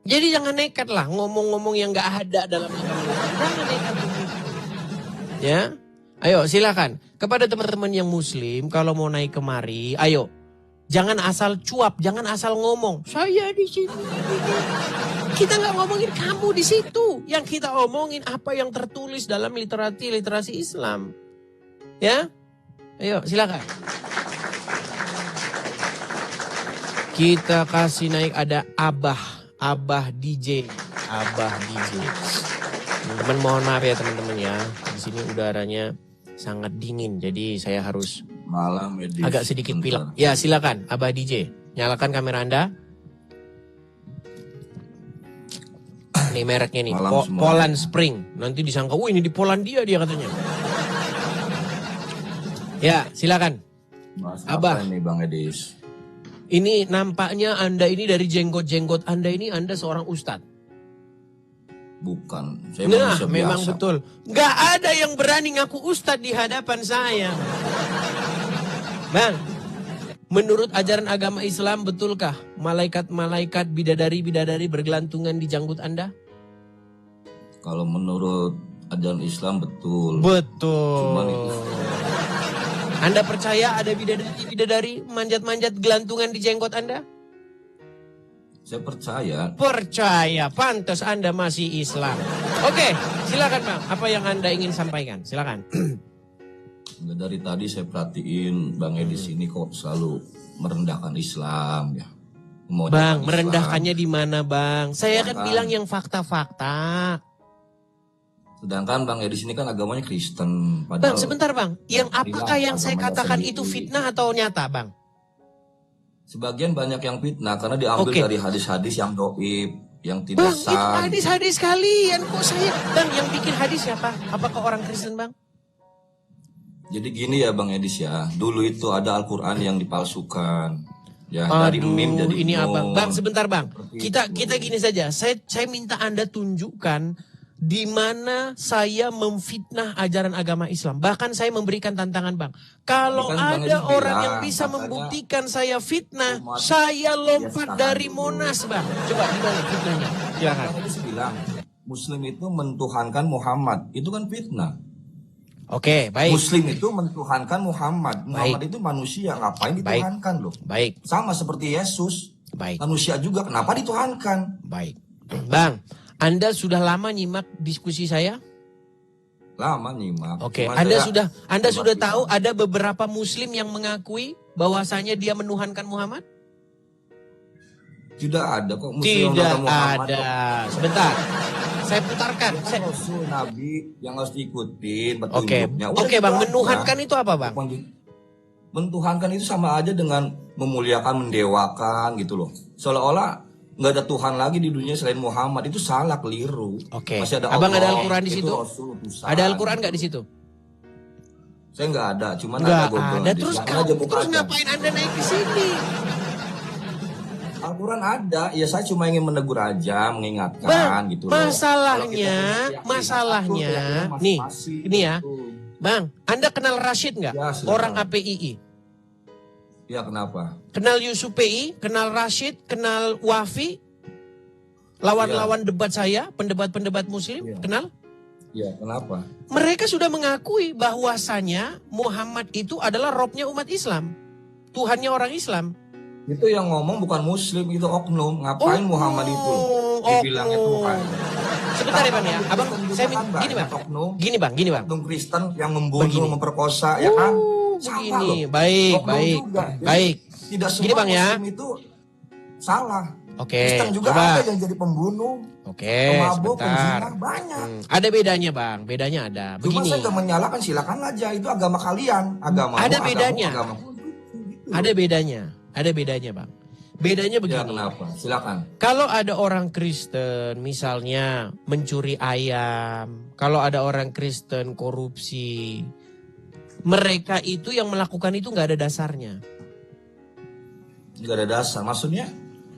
Jadi jangan nekat lah ngomong-ngomong yang gak ada dalam agama Islam. Jangan nekat begitu. Ya. Ayo silakan. Kepada teman-teman yang muslim kalau mau naik kemari, ayo. Jangan asal cuap, jangan asal ngomong. Saya di sini. Kita nggak ngomongin kamu di situ. Yang kita omongin apa yang tertulis dalam literasi Islam. Ya. Ayo silakan. Kita kasih naik ada Abah DJ. Teman-teman mohon maaf ya teman-teman ya. Di sini udaranya sangat dingin. Jadi saya harus Malam medis. agak sedikit Bentar. pilek. Ya silakan Abah DJ. Nyalakan kamera Anda. Nih mereknya nih. Malam semua. Poland Spring. Nanti disangka, ini di Polandia dia katanya. Ya silakan. Mas, Abah. apa ini Bang Edis? Ini nampaknya Anda ini dari jenggot-jenggot Anda ini Anda seorang ustadz. Bukan, saya Nah, manusia memang biasa. betul. Gak ada yang berani ngaku ustadz di hadapan saya. Bang, menurut ajaran agama Islam betulkah malaikat-malaikat bidadari-bidadari bergelantungan di janggut Anda? Kalau menurut ajaran Islam betul. Betul. Cuman itu Anda percaya ada bidadari-bidadari manjat-manjat gelantungan di jenggot Anda? saya percaya. Percaya, pantas Anda masih Islam. Oke, silakan Bang. Apa yang Anda ingin sampaikan? Silakan. Dari tadi saya perhatiin Bang Edis ini kok selalu merendahkan Islam ya. Memojokkan Bang, Islam. merendahkannya di mana Bang? Saya kan Sedangkan- bilang yang fakta-fakta. Sedangkan Bang Edis ini kan agamanya Kristen. Bang, sebentar Bang. Yang apakah yang saya agamanya katakan sendiri. itu fitnah atau nyata Bang? Sebagian banyak yang fitnah karena diambil Oke. dari hadis-hadis yang doib, yang tidak Bang, itu sah. hadis-hadis kalian. Kok saya? Bang, yang bikin hadis siapa? Apakah orang Kristen Bang? Jadi gini ya Bang Edis ya, dulu itu ada Al-Quran yang dipalsukan. Ya, dari meme jadi ini nun. apa? Bang, sebentar Bang. Seperti Kita itu. gini saja. Saya minta Anda tunjukkan di mana saya memfitnah ajaran agama Islam. Bahkan saya memberikan tantangan Bang. Kalau Kan Bang ada Edi orang bilang, yang bisa katanya membuktikan saya fitnah, umat saya lompat biasa dari dulu. Monas Bang. Coba gimana fitnahnya? Silakan. Bang Edis bilang, Muslim itu mentuhankan Muhammad, itu kan fitnah. Oke, baik. Muslim itu mentuhankan Muhammad. Muhammad itu manusia, ngapain Baik. dituhankan loh? Baik, Sama seperti Yesus, baik, manusia juga, kenapa dituhankan? baik. Bang, Anda sudah lama nyimak diskusi saya? Lama nyimak. Oke, Cuman Anda saya- sudah tahu ada beberapa muslim yang mengakui bahwasanya dia menuhankan Muhammad? Tidak ada kok Muslim yang Tidak mentuhankan Muhammad kok. ada. Sebentar. Saya putarkan. Kan Rasul Nabi yang harus diikutin Oke, petunjuknya. Udah oke gitu Bang, aja. menuhankan itu apa Bang? Mentuhankan itu sama aja dengan memuliakan, mendewakan gitu loh. Seolah-olah nggak ada Tuhan lagi di dunia selain Muhammad, itu salah, keliru. Oke. Masih ada Abang Allah, ada Al-Quran di itu situ? Rasul, utusan. Ada Al-Quran nggak di situ? Saya nggak ada, cuman ada Nggak Google. ada. Di Terus sana aja buka terus aja. ngapain Anda naik ke sini? Al-Quran ada, ya saya cuma ingin menegur aja, mengingatkan Bang, gitu loh. masalahnya, Kalau kita punya keyakinan, nih, masing-masing ini ya. gitu. Bang, Anda kenal Rashid nggak? Ya, silakan. Orang APII. Ya kenapa? Kenal Yusuf PI, kenal Rashid, kenal Wafi. Lawan-lawan debat saya, pendebat-pendebat muslim, Iya. kenal? Ya kenapa? Mereka sudah mengakui bahwasanya Muhammad itu adalah robnya umat Islam. Tuhannya orang Islam. Itu yang ngomong bukan Muslim, itu oknum. Ngapain Muhammad itu? Dibilangnya Tuhan. Sebentar ya Bang ya. Abang, saya gini Bang. Oknum. Gini Bang, gini Bang. Oknum Kristen yang membunuh, Begini. memperkosa, ya kan? Sama Begini, loh. baik, Oknum baik, juga. Jadi, baik. Tidak semua Gini, Bang, ya. Muslim itu salah. Oke, Kristen juga coba. ada yang jadi pembunuh, Oke, pemabuk, sebentar. penzina, banyak. Ada bedanya Bang, bedanya ada. Cuma Begini, saya gak menyalahkan, silakan aja. Itu agama kalian. Agama Ada bedanya. Agamaku. ada bedanya Bang. Bedanya Ya begini. kenapa? Silakan. Kalau ada orang Kristen misalnya mencuri ayam, kalau ada orang Kristen korupsi, mereka itu yang melakukan itu nggak ada dasarnya. Gak ada dasar. Maksudnya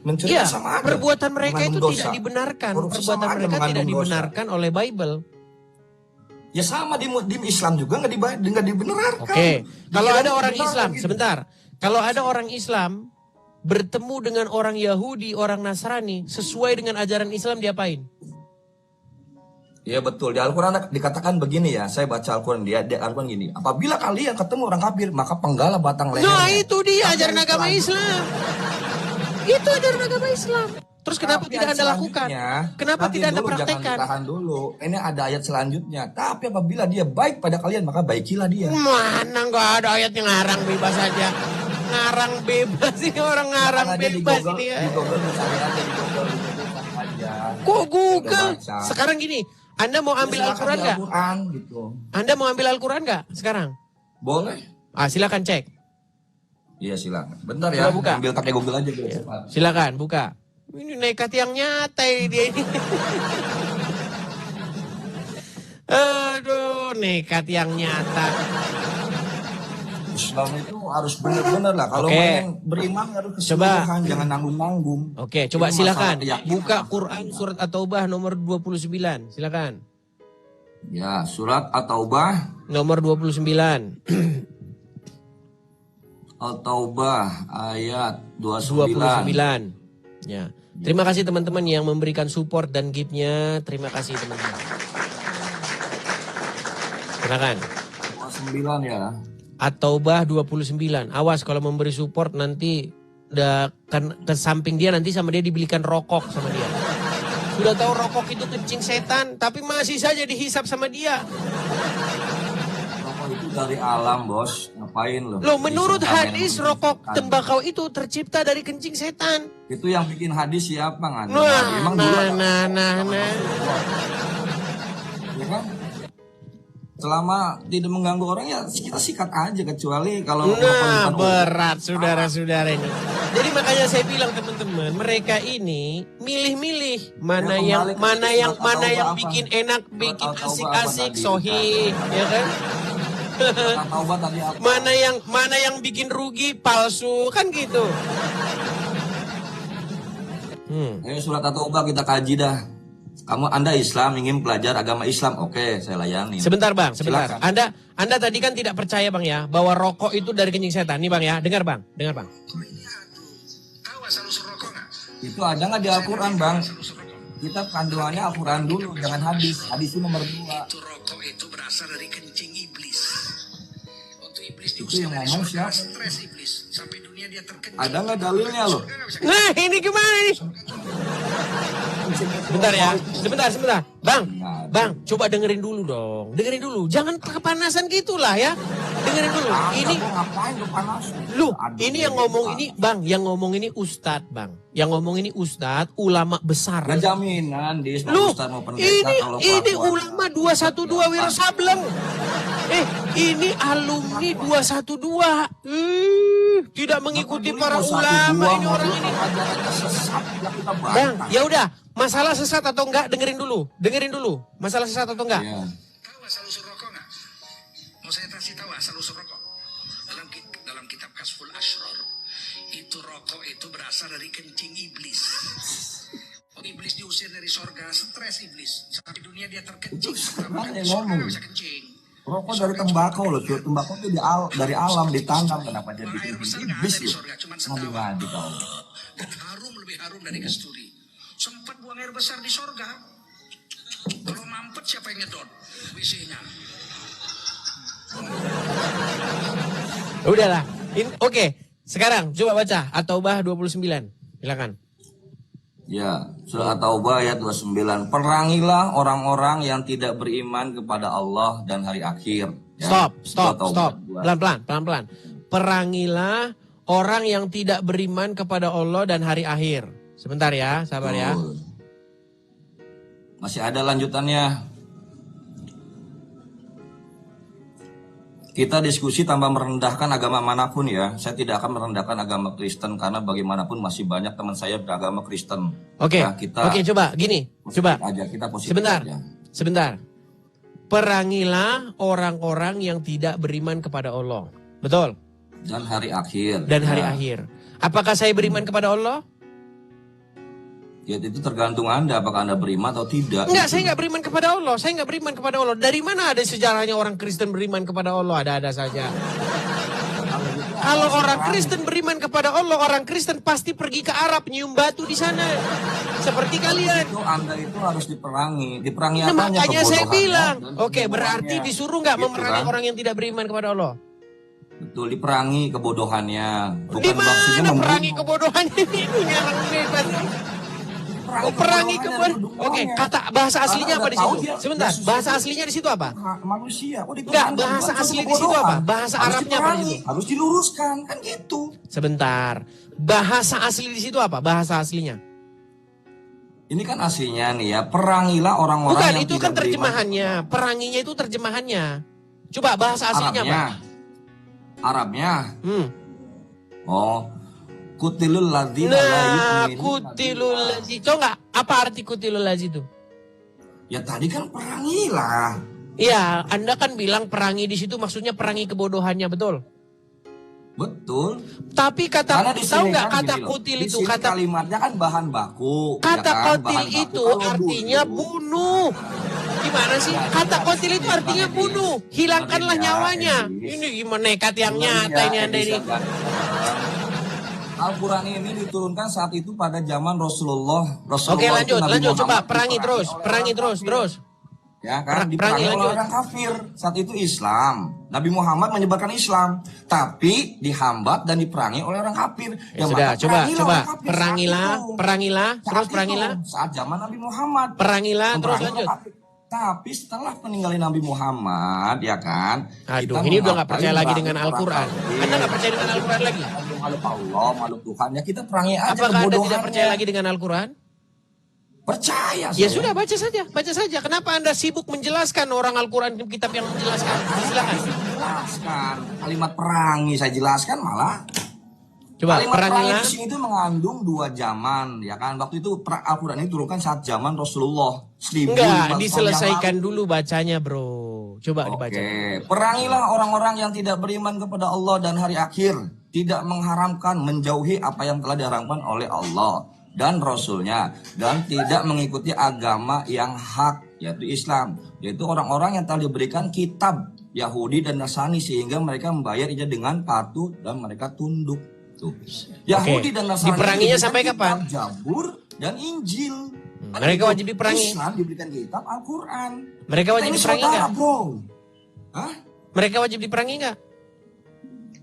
mencuri Iya, sama aja. perbuatan mereka itu Mengandung tidak dosa. dibenarkan. Korupsi Perbuatan sama aja mereka tidak mengandung dosa. dibenarkan oleh Bible. Ya sama di Islam juga nggak dibenarkan. Oke, kalau Dikira ada orang dibenarkan Islam, gitu. sebentar. Kalau ada orang Islam bertemu dengan orang Yahudi, orang Nasrani, sesuai dengan ajaran Islam diapain? Iya betul, di Al-Quran dikatakan begini ya, saya baca Al-Quran, di Al-Quran gini, apabila kalian ketemu orang kafir, maka penggalah batang lehernya. Nah itu dia Tapi ajaran yang agama selanjutnya- Islam. Itu ajaran agama Islam. Terus kenapa Tapi tidak ayat Anda lakukan? selanjutnya, Kenapa nanti tidak Anda dulu, jangan praktekkan? ditahan dulu. Ini ada ayat selanjutnya. Tapi apabila dia baik pada kalian, maka baikilah dia. Mana nggak ada ayatnya ngarang bebas aja. Ngarang bebas ini orang ngarang Makanya dia bebas di Google, ini ya. di Google misalnya aja di Google aja. Kok Google? Udah baca. Sekarang gini, Anda mau ambil Silakan Al-Quran di nggak? Al-Quran gitu. Anda mau ambil Al-Quran nggak sekarang? Boleh? Silakan cek. Iya silakan. Bentar ya, Coba buka. ambil pakai Google aja biar cepat. Silakan buka. Ini nekat yang nyata ini dia ini. Aduh, nekat yang nyata. Islam itu harus benar-benar lah. Kalau Oke. pengen beriman harus keseluruhan, jangan nanggung-nanggung. Oke, coba Ini silakan. masalah keyakinan. Buka Quran surat At-Taubah nomor 29. Silakan. Ya, surat At-Taubah, Nomor 29. At-Taubah ayat 29. 29. Ya. Terima kasih teman-teman yang memberikan support dan gift-nya. Terima kasih teman-teman. Silakan. 29 ya. At-Taubah 29. Awas kalau memberi support nanti ke samping dia nanti sama dia dibelikan rokok sama dia. Sudah tahu rokok itu kencing setan, tapi masih saja dihisap sama dia. Rokok itu dari alam, Bos. Ngapain lo? Loh, menurut Disemprot hadis dengan rokok kencing. tembakau itu tercipta dari kencing setan. Itu yang bikin hadis siapa nggak? Nah, dulu nah. Ya kan? Selama tidak mengganggu orang ya kita sikat aja, kecuali kalau rokok Nah, bukan berat saudara-saudara ini. Jadi makanya saya bilang teman-teman, mereka ini milih-milih mana Ya, yang kembali ke surat mana At-Taubah yang apa? bikin enak, bikin Surat At-Taubah asik-asik, apa tadi? sohih, ya kan? Surat Taubah tadi apa? Mana yang bikin rugi, palsu, kan gitu. Ayo surat At-Taubah kita kaji dah. Anda Islam, ingin belajar agama Islam, oke, saya layani. Sebentar bang, sebentar. Silakan. Anda tadi kan tidak percaya bang ya, bahwa rokok itu dari kencing setan. Nih bang ya, dengar bang. Tahu asal usul rokok nggak? Itu ada nggak di Al-Quran, Bang? Kita kandungannya Al-Quran dulu, jangan hadis. Hadis itu nomor 2. Itu rokok itu berasal dari kencing iblis. Waktu iblis Itu diusir yang dari ngomong surga, siapa? stres iblis. Sampai dunia dia terkencing. Ada nggak dalilnya loh? Surga nggak bisa Nah ini gimana nih? Sebentar ya, sebentar. Bang, coba dengerin dulu dong. Dengerin dulu, jangan kepanasan gitulah ya. Dengerin dulu. Ini Ngapain kepanasan? lu, ini yang ngomong ini bang, yang ngomong ini ustadz bang. Yang ngomong ini ustadz, ulama besar. Gak jaminan di Lu, Ustaz mau pendeta ini kalau ulama 212 Wiro Sableng. Ini alumni 212. Tidak mengikuti para ulama ini orang ini. Bang, ya udah, masalah sesat atau enggak dengerin dulu. Masalah sesat atau enggak? Iya. tahu asal usul rokok nggak? Mau saya kasih tahu asal usul rokok. Dalam kitab Kasful Ashror, itu rokok itu berasal dari kencing iblis. Iblis diusir dari sorga, stres iblis. Sampai dunia dia terkencing. Mana yang Surga ngomong? nggak bisa kencing. Rokok dari tembakau loh, cuy. Tembakau itu dari alam ditanam, kenapa jadi Air besar bikin nggak iblis ada di loh? sorga, cuma Ngomong sedawa. ngadi kau. Dan harum lebih harum dari kasturi. Sempat buang air besar di sorga. Kalau mampet siapa yang nyedot WC-nya? Udahlah. Oke, sekarang coba baca At-Taubah 29. Silakan. Ya, surah At-Taubah ayat 29. Perangilah orang-orang yang tidak beriman kepada Allah dan hari akhir. Ya. Stop. Surah Taubah 2. Pelan-pelan. Perangilah orang yang tidak beriman kepada Allah dan hari akhir. Sebentar ya, sabar ya. Betul. Masih ada lanjutannya. Kita diskusi tanpa merendahkan agama manapun ya. Saya tidak akan merendahkan agama Kristen karena bagaimanapun masih banyak teman saya beragama Kristen. Oke, Ya, kita oke, coba gini, positif coba. aja, kita positif Sebentar, aja. sebentar. Perangilah orang-orang yang tidak beriman kepada Allah. Betul. Dan hari akhir. Dan hari Ya. akhir. Apakah saya beriman kepada Allah? Ya itu tergantung Anda apakah Anda beriman atau tidak. Enggak, saya enggak beriman kepada Allah. Saya enggak beriman kepada Allah. Dari mana ada sejarahnya orang Kristen beriman kepada Allah? Ada-ada saja. Kalau orang Kristen beriman kepada Allah, orang Kristen pasti pergi ke Arab nyium batu di sana. seperti kalian. Itu Anda itu harus diperangi. Diperangi Nah, apanya? makanya saya Kebodohannya bilang, dan oke, berarti kebodohannya. disuruh nggak Gitu memerangi kan? orang yang tidak beriman kepada Allah? Betul, diperangi kebodohannya. Di Bukan maksudnya mana membunuh. perangi kebodohannya ini orang bebas? Oh, perangi kebodohan. Oke, kata bahasa aslinya apa di situ? Sebentar, bahasa aslinya di situ apa? Manusia. Oh, Enggak, bahasa asli di situ apa? Bahasa Arabnya apa di situ? Harus diluruskan, kan gitu. Sebentar. Bahasa asli di situ apa? Bahasa aslinya. Ini kan aslinya nih ya, perangilah orang-orang Bukan, yang itu tidak kan beriman. terjemahannya. Peranginya itu terjemahannya. Coba bahasa aslinya apa? Arabnya. Hmm. Oh, kutilul ladzina la Nah, yu'minuna kutilul billah. lazi. Coba nggak? Apa arti kutilul lazi itu? Ya tadi kan perangilah. Iya, Anda kan bilang perangi di situ maksudnya perangi kebodohannya, betul? Betul. Tapi kata Karena di tahu sini nggak kan kata gini loh, kutil di itu sini kata kalimatnya kan bahan baku. kata ya kan? kotil Bahan baku. itu Kalau artinya dulu- bunuh. Gimana sih? Kata kotil itu artinya bunuh. Hilangkanlah nyawanya. Ini gimana nekat yang nyata ini Anda ini. Al-Quran ini diturunkan saat itu pada zaman Rasulullah. Oke, itu lanjut, Nabi lanjut. Coba Muhammad perangi diperangi terus, oleh perangi orang terus, kafir. terus. Ya kan, Perangi, diperangi oleh lanjut. orang kafir. Saat itu Islam. Nabi Muhammad menyebarkan Islam, tapi dihambat dan diperangi oleh orang kafir. Ya Ya, sudah, maka coba, perangilah coba. orang kafir saat Perangilah, itu. perangilah, Saat terus itu, perangilah. saat zaman Nabi Muhammad. Perangilah, terus Memerangi lanjut. orang kafir. Tapi setelah peninggalan Nabi Muhammad, ya kan? Aduh, kita ini udah nggak mengapain percaya lagi merangi dengan orang Al-Quran. kafir. Anda nggak percaya dengan Al-Quran lagi? Makhluk Allah, makhluk Tuhan. Ya kita perangi aja Apakah Anda tidak kebodohannya. percaya lagi dengan Al-Quran? Percaya Ya saya. sudah, baca saja, baca saja. Kenapa Anda sibuk menjelaskan orang Al-Quran kitab yang menjelaskan? Silakan. Jelaskan kalimat perangi saya jelaskan malah. Coba Kalimat perangi perangilah. di sini itu mengandung dua zaman, ya kan? Waktu itu Al-Quran ini turunkan saat zaman Rasulullah 1500 Enggak, tahun diselesaikan yang lalu. dulu bacanya, bro. Coba Oke, dibaca. perangilah orang-orang yang tidak beriman kepada Allah dan hari akhir, tidak mengharamkan, menjauhi apa yang telah diharamkan oleh Allah dan Rasulnya, dan tidak mengikuti agama yang hak, yaitu Islam, yaitu orang-orang yang telah diberikan kitab Yahudi dan Nasrani sehingga mereka membayar ijazah dengan patuh dan mereka tunduk. Tuh. Yahudi dan Nasrani Diperanginya diberikan sampai kitab kapan? Jabur dan Injil. Kan mereka gitu. wajib diperangi. Islam diberikan kitab Al-Quran. Mereka Kita wajib ini diperangi saudara, nggak? bro. Hah? Mereka wajib diperangi nggak?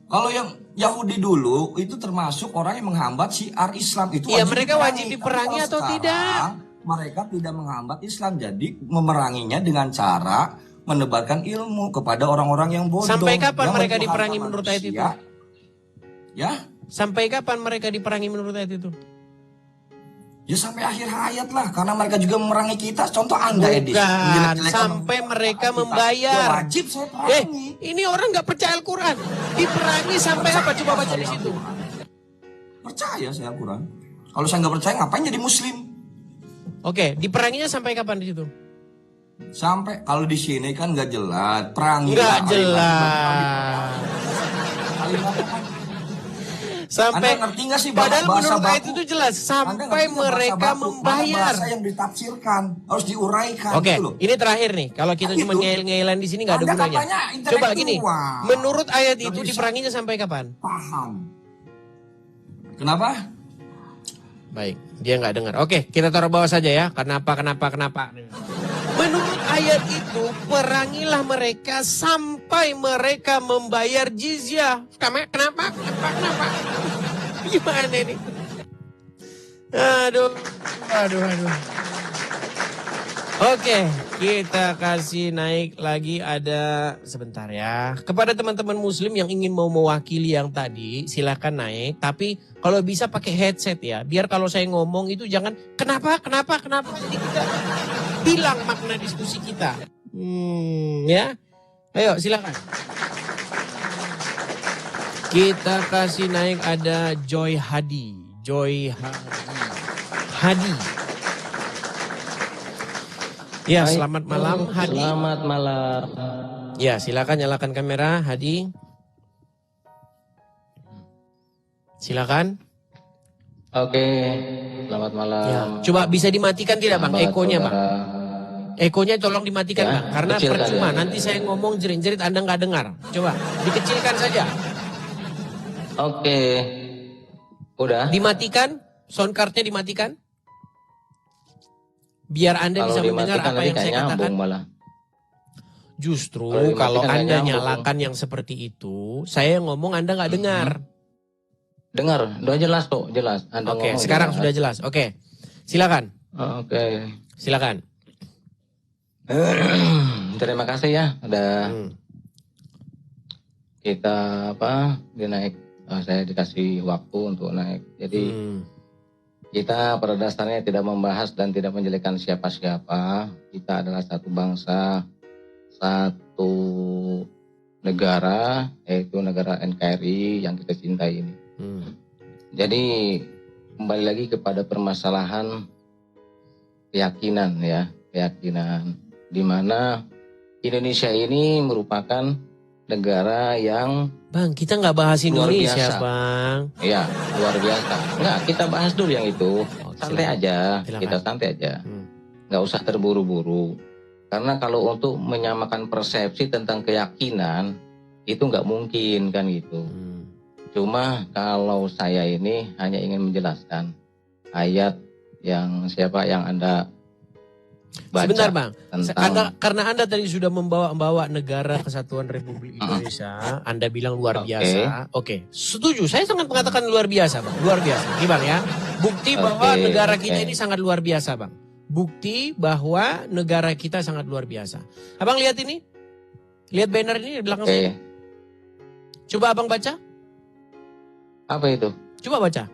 Kalau yang Yahudi dulu itu termasuk orang yang menghambat syiar Islam itu Iya, mereka wajib Tapi diperangi kalau atau sekarang, tidak? Mereka tidak menghambat Islam, jadi memeranginya dengan cara menebarkan ilmu kepada orang-orang yang bodoh. Sampai kapan yang mereka mentuhankan diperangi menurut ayat itu? manusia. Ya, Sampai kapan mereka diperangi menurut ayat itu? ya sampai akhir hayat lah, karena mereka juga memerangi kita. Contoh Anda, Edis, Bukan, menjelek-jelekan sampai mereka kita. membayar. Ya, wajib saya perangi. Ini orang nggak percaya Al-Quran. Diperangi sampai apa? Coba baca di situ. Percaya saya Al-Quran. Kalau saya nggak percaya, ngapain jadi Muslim? Oke, diperanginya sampai kapan di situ? Sampai kalau di sini kan nggak jelas, perangi. Nggak jelas. Sampai Anda ngerti nggak sih padahal bahasa menurut ayat baku? itu jelas Anda sampai ngerti nggak bahasa mereka baku? Mana membayar. bahasa yang ditafsirkan harus diuraikan. Oke, gitu loh. ini terakhir nih. Kalau kita Kan cuma gitu. ngeyel-ngeyelan di sini nggak ada Anda gunanya. katanya Coba gini, intelektual. menurut ayat Nggak itu bisa. diperanginya sampai kapan? Paham. Kenapa? Baik, dia nggak dengar. Oke, kita taruh bawah saja ya. Kenapa? Menurut ayat itu, perangilah mereka sampai mereka membayar jizyah. Kenapa? Gimana ini? Aduh. Oke, kita kasih naik lagi ada sebentar ya. Kepada teman-teman muslim yang ingin mau mewakili yang tadi, silahkan naik. Tapi kalau bisa pakai headset ya. Biar kalau saya ngomong itu jangan kenapa. Jadi kita hilang makna diskusi kita. Ya. Ayo silakan. Kita kasih naik ada Joy Hadi. Hadi. Ya, Baik. selamat malam Hadi. Selamat malam. Ya, silakan nyalakan kamera Hadi. Silakan. Oke, selamat malam. Ya, coba bisa dimatikan tidak Bang Sahabat ekonya Bang? saudara. Ekonya tolong dimatikan Ya, Bang, karena kecilkan percuma ya. nanti saya ngomong jerit-jerit Anda nggak dengar. Coba dikecilkan saja. Oke, udah. Dimatikan, sound cardnya dimatikan. Biar Anda Kalau bisa mendengar dimatikan apa nanti yang nggak saya katakan. nyambung malah. Justru Kalau dimatikan kalau nggak Anda nyambung. nyalakan yang seperti itu, saya ngomong Anda nggak dengar. Dengar, udah jelas kok, jelas. Anda Oke, ngomong sekarang jelas. sudah jelas. Oke, silakan, Oke. silakan. Terima kasih ya, udah Hmm. kita dinaik. Saya dikasih waktu untuk naik. Jadi Hmm. kita pada dasarnya tidak membahas dan tidak menjelekkan siapa-siapa. Kita adalah satu bangsa, satu negara, yaitu negara NKRI yang kita cintai ini. Hmm. Jadi kembali lagi kepada permasalahan keyakinan ya, keyakinan di mana Indonesia ini merupakan negara yang Bang, kita nggak bahas Luar Indonesia, biasa. Bang. ya luar biasa. Enggak, kita bahas dulu yang itu. Santai silakan. aja, Silakan. kita santai aja. Hmm. Nggak usah terburu-buru. Karena kalau untuk menyamakan persepsi tentang keyakinan itu nggak mungkin kan gitu. Hmm. Cuma kalau saya ini hanya ingin menjelaskan ayat yang Anda baca. Sebentar, Bang. tentang Karena Anda tadi sudah membawa negara kesatuan Republik Indonesia, Anda bilang luar Oke. biasa. Oke, setuju. Saya sangat mengatakan luar biasa, Bang. Luar biasa. Ini, Bang ya. Bukti bahwa Oke, negara kita oke. ini sangat luar biasa, Bang. Bukti bahwa negara kita sangat luar biasa. Abang lihat ini? Lihat banner ini di belakang Oke. saya. Coba Abang baca. Apa itu? Coba baca.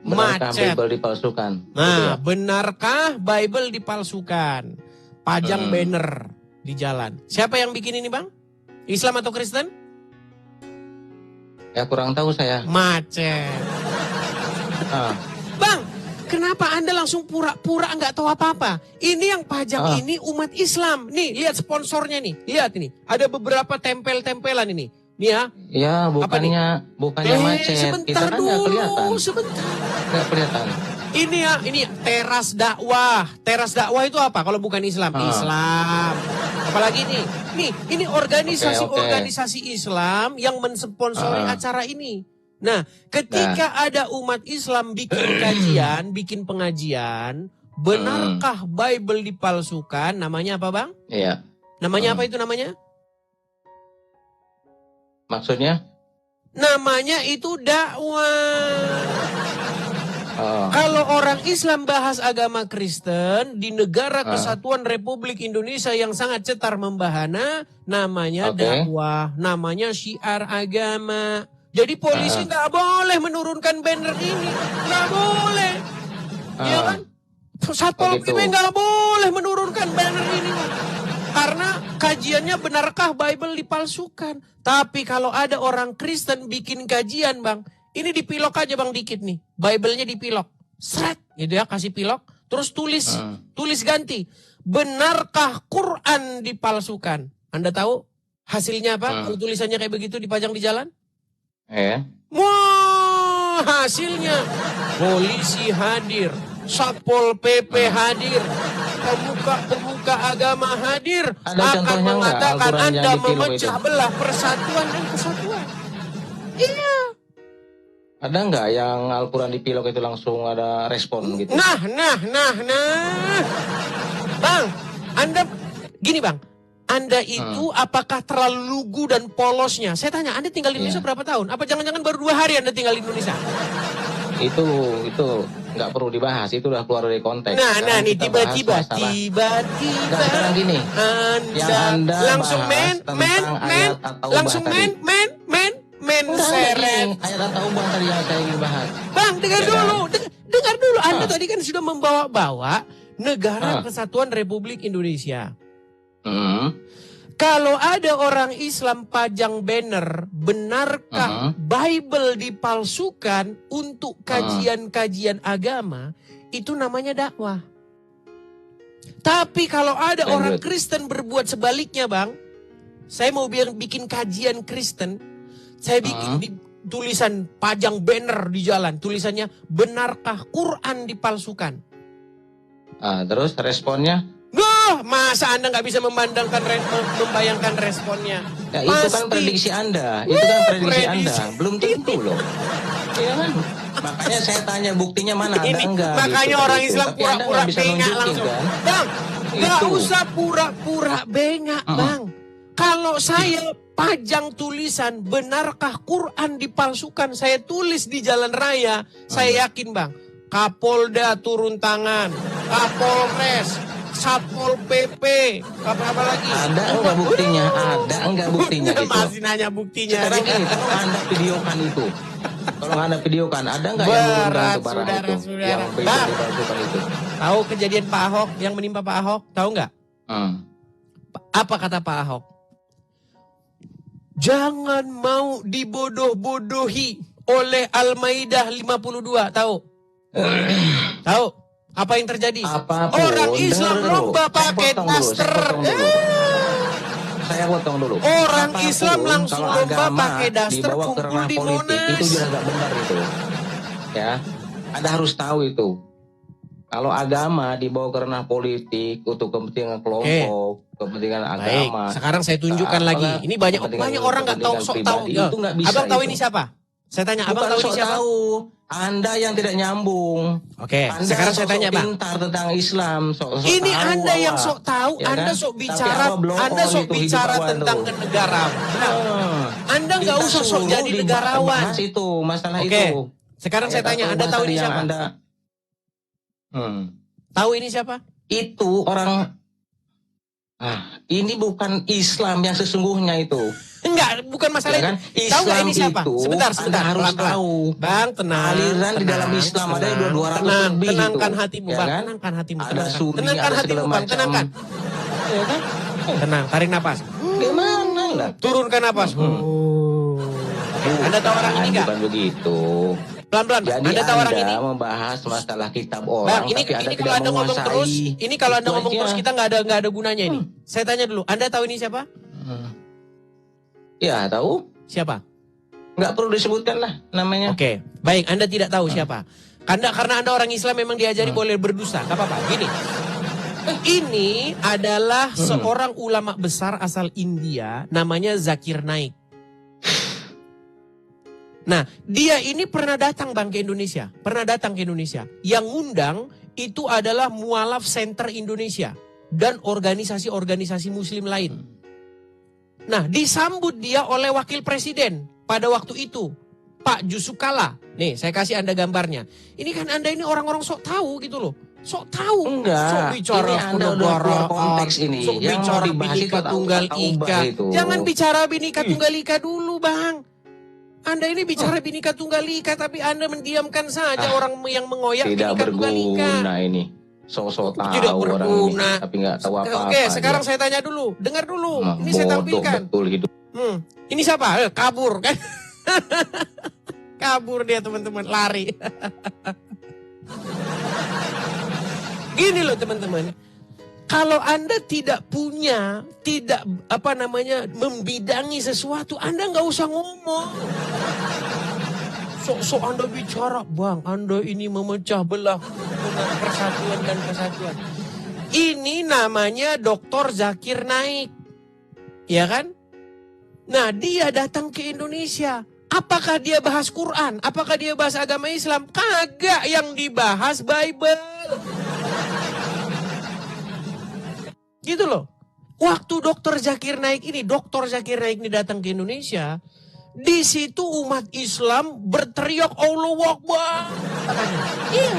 Benarkah Macet. Bible dipalsukan? Gitu Nah, ya? benarkah Bible dipalsukan? Pajang Hmm. banner di jalan. Siapa yang bikin ini, Bang? Islam atau Kristen? Ya kurang tahu saya. Macet. Ah, Bang, kenapa Anda langsung pura-pura nggak tahu apa-apa? Ini yang pajang ini umat Islam. Nih, lihat sponsornya nih. Lihat ini. Ada beberapa tempel-tempelan ini. Nih ya. ya bukannya macet. Kita sebentar kan nggak kelihatan. dulu. Sebentar. Nggak kelihatan. Ini ya, ini teras dakwah. Teras dakwah itu apa kalau bukan Islam? Islam. Apalagi nih. Nih, ini organisasi-organisasi Islam yang mensponsori acara ini. Nah, ketika ada umat Islam bikin kajian, bikin pengajian, benarkah Bible dipalsukan? Namanya apa, Bang? Iya. Namanya apa itu namanya? Maksudnya? Namanya itu dakwah. Oh, Kalau orang Islam bahas agama Kristen di negara kesatuan Republik Indonesia yang sangat cetar membahana, namanya dakwah, namanya syiar agama. Jadi polisi nggak boleh menurunkan banner ini, nggak boleh, ya kan? Satpol begitu. PP nggak boleh menurunkan banner ini, karena kajiannya benarkah Bible dipalsukan. Tapi kalau ada orang Kristen bikin kajian, Bang, ini dipilok aja, Bang, dikit nih. Bible-nya dipilok. Seret, gitu ya, kasih pilok. Terus tulis ganti. Benarkah Quran dipalsukan? Anda tahu hasilnya apa? Kalau tulisannya kayak begitu dipajang di jalan? Wah, hasilnya polisi hadir, Satpol PP hadir, pemuka agama hadir, Ada akan contohnya nggak mengatakan Al-Quran Anda yang dipilok memecah itu? belah persatuan dan kesatuan. Iya. ada nggak yang Al-Quran dipilok itu langsung ada respon gitu? Nah. Bang, Anda, gini Bang. Anda itu apakah terlalu lugu dan polosnya? Saya tanya, Anda tinggal di Indonesia berapa tahun? Apa jangan-jangan baru 2 hari Anda tinggal di Indonesia? Itu nggak perlu dibahas, itu udah keluar dari konteks. Nah, Sekarang nih kita bahas tiba-tiba Nggak, sekarang gini, yang Anda langsung bahas tentang ayat at-Taubah langsung tadi. seret. Ayat at-Taubah tadi yang saya ingin bahas. Bang, dengar Ya dulu, dengar dulu. Anda tadi kan sudah membawa-bawa negara kesatuan Republik Indonesia. Kalau ada orang Islam pajang banner, benarkah Bible dipalsukan untuk kajian-kajian agama? Itu namanya dakwah. Tapi kalau ada orang Kristen berbuat sebaliknya, Bang, saya mau bikin kajian Kristen, saya bikin tulisan pajang banner di jalan, tulisannya benarkah Quran dipalsukan? Terus responnya? Masa Anda nggak bisa membayangkan responnya? Ya, itu kan prediksi Anda. Itu kan prediksi Anda. Belum tentu loh. Iya kan? Makanya saya tanya buktinya mana, ada Ini enggak? makanya gitu, orang gitu. Islam Tapi Anda pura-pura nggak bisa bengak nunjukin, langsung. kan? Bang, nggak Itu. usah pura-pura bengak, Bang. Kalau saya pajang tulisan, benarkah Quran dipalsukan? Saya tulis di jalan raya, saya yakin, Bang. Kapolda turun tangan, Kapolres, Satpol PP, apa lagi? Ada enggak buktinya? Ada enggak buktinya itu? Masih nanya buktinya. Sekarang ini, kalau Anda videokan itu. Kalau Anda videokan, ada enggak yang menurunkan Berat, itu barang itu? saudara. Yang beda Bang. dipalsukan itu. Tahu kejadian Pak Ahok yang menimpa Pak Ahok? Tahu nggak? Apa kata Pak Ahok? Jangan mau dibodoh-bodohi oleh Al-Maidah 52. Tahu? Tahu? Apa yang terjadi? Apapun, Orang Islam dengar dulu. lomba pakai daster. Saya potong dulu. Orang Apapun, Islam langsung kalau lomba agama pakai daster dibawa ke kumpul ranah di politik, Monas. itu juga nggak benar itu. Ya, Anda harus tahu itu. Kalau agama dibawa ke ranah politik untuk kepentingan kelompok, kepentingan Baik, agama. sekarang saya tunjukkan Apakah lagi. Ini banyak kepentingan orang nggak tahu, sok tahu. pribadi itu nggak bisa Abang tahu itu. ini siapa? Saya tanya, abang Bukan tahu ini sok siapa? tahu. Anda yang tidak nyambung. Oke, Anda sekarang saya sok-sok tanya, Bang. pintar tentang Islam. Sok-sok Ini tahu, Anda yang Wak. sok tahu, Ya Anda kan? sok Tapi bicara, apa blow Anda on sok itu bicara hidup tentang Anda tuh? kenegarawan. Anda nggak Kita usah sok suruh jadi negarawan. dibahas itu masalah Oke, itu. sekarang saya tanya, Anda tahu ini siapa? Tahu ini siapa? Itu orang. Ini bukan Islam yang sesungguhnya itu. Enggak, bukan masalah Ya kan? itu. Tahu nggak Islam ini siapa? itu Sebentar, Anda harus pelan-pelan. tahu. Bang, tenang. Aliran di tenang, dalam Islam ada tenang, 200 tenang, lebih tenangkan itu. hatimu, Ya Bang. kan? Tenangkan hatimu. Ada Tenangkan, suri, tenangkan ada hatimu, segala Bang. macam. Tenangkan. Ya kan? Tenang, tarik napas. Gimana lah? Turunkan napas. Anda tahu orang ini nggak? Bukan begitu. Pelan-pelan. Jadi Anda tahu orang ini? membahas masalah kitab Bang, orang, ini tapi Anda kalau tidak Anda ngomong menguasai. terus, ini kalau Anda Itu ngomong aja. terus kita nggak ada gunanya ini. Saya tanya dulu, Anda tahu ini siapa? Ya tahu, Siapa? nggak perlu disebutkan lah namanya. Oke, baik. Anda tidak tahu siapa. Karena Anda orang Islam memang diajari boleh berdusta. Gak apa-apa. Gini. Ini adalah seorang ulama besar asal India. Namanya Zakir Naik. Nah, dia ini pernah datang, Bang, ke Indonesia. Pernah datang ke Indonesia. Yang ngundang itu adalah Mualaf Center Indonesia. Dan organisasi-organisasi muslim lain. Nah, disambut dia oleh wakil presiden pada waktu itu, Pak Yusuf Kalla. Nih, saya kasih Anda gambarnya. Ini kan Anda ini orang-orang sok tahu gitu loh. Sok tahu. Enggak, Sok bicara ini Anda udah keluar konteks ini. Sok Yang mau bicara dibahas Bhinneka itu Tunggal kata ubah Ika. itu. Jangan bicara Bhinneka Tunggal Ika dulu, Bang. Anda ini bicara Bhinneka Tunggal Ika, tapi Anda mendiamkan saja orang yang mengoyak Tidak Bhinneka Tunggal Ika. berguna ini. Sok-sok tahu Tidak orang berguna. ini, tapi nggak tahu apa-apa. Oke, sekarang dia. saya tanya dulu. Dengar dulu. Ini saya Bodoh tampilkan. betul hidup. Ini siapa? Kabur kan? Kabur dia, teman-teman, lari. Gini loh, teman-teman. Kalau Anda tidak punya, membidangi sesuatu, Anda nggak usah ngomong. Sok-sok Anda bicara, Bang, Anda ini memecah belah dengan persatuan dan kesatuan. Ini namanya Dr. Zakir Naik. Ya kan? Nah, dia datang ke Indonesia. Apakah dia bahas Quran? Apakah dia bahas agama Islam? Kagak, yang dibahas Bible. Gitu loh. Waktu Dr. Zakir Naik ini datang ke Indonesia, di situ umat Islam berteriak Allahu Akbar. Iya.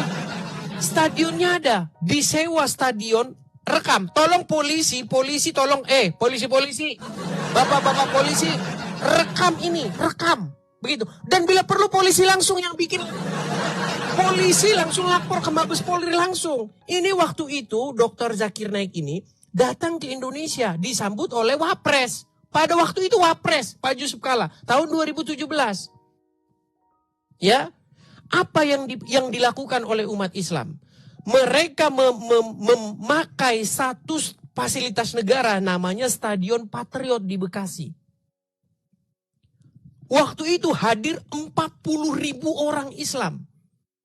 Stadionnya ada, disewa stadion, rekam. Tolong polisi tolong, polisi. Bapak-bapak polisi, rekam ini, rekam. Begitu. Dan bila perlu polisi langsung yang bikin. Polisi langsung lapor ke Mabes Polri langsung. Ini waktu itu Dr. Zakir Naik ini datang ke Indonesia, disambut oleh Wapres. Pada waktu itu Wapres, Pak Yusuf Kalla, tahun 2017. Ya, apa yang dilakukan oleh umat Islam? Mereka memakai satu fasilitas negara namanya Stadion Patriot di Bekasi. Waktu itu hadir 40.000 orang Islam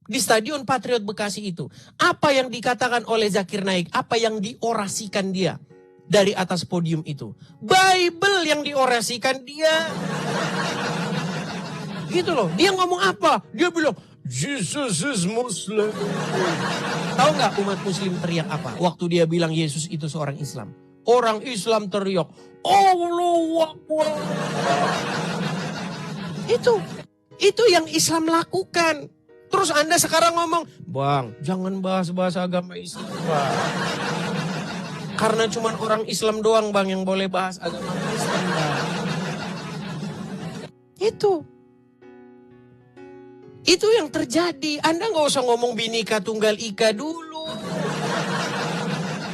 di Stadion Patriot Bekasi itu. Apa yang dikatakan oleh Zakir Naik? Apa yang diorasikan dia dari atas podium itu? Bible yang diorasikan dia. Gitu loh. Dia ngomong apa? Dia bilang, Jesus is Muslim. Tahu nggak umat Muslim teriak apa? Waktu dia bilang Yesus itu seorang Islam. Orang Islam teriak, Allahu Akbar. Itu yang Islam lakukan. Terus Anda sekarang ngomong, Bang, jangan bahas-bahas agama Islam, Bang. Karena cuma orang Islam doang, Bang, yang boleh bahas agama Kristen, Bang. Itu yang terjadi. Anda nggak usah ngomong Bhinneka Tunggal Ika dulu.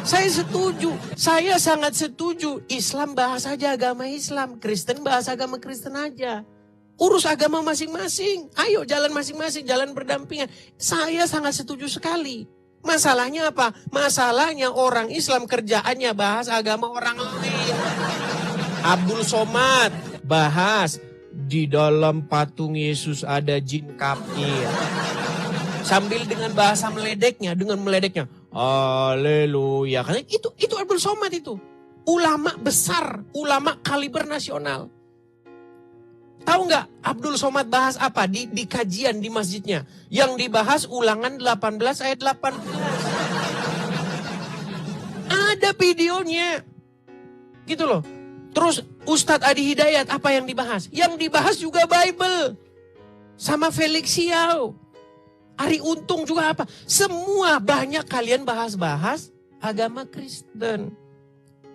Saya setuju. Saya sangat setuju. Islam bahas aja agama Islam. Kristen bahas agama Kristen aja. Urus agama masing-masing. Ayo jalan masing-masing. Jalan berdampingan. Saya sangat setuju sekali. Masalahnya apa? Masalahnya orang Islam kerjaannya bahas agama orang lain. Abdul Somad bahas. Di dalam patung Yesus ada jin kafir. Sambil dengan bahasa meledeknya, haleluya. Karena itu Abdul Somad itu. Ulama besar, ulama kaliber nasional. Tahu nggak Abdul Somad bahas apa di kajian di masjidnya? Yang dibahas Ulangan 18 ayat 18. Ada videonya. Gitu loh. Terus Ustadz Adi Hidayat apa yang dibahas? Yang dibahas juga Bible. Sama Felix Siau. Ari Untung juga apa? Semua banyak kalian bahas-bahas agama Kristen.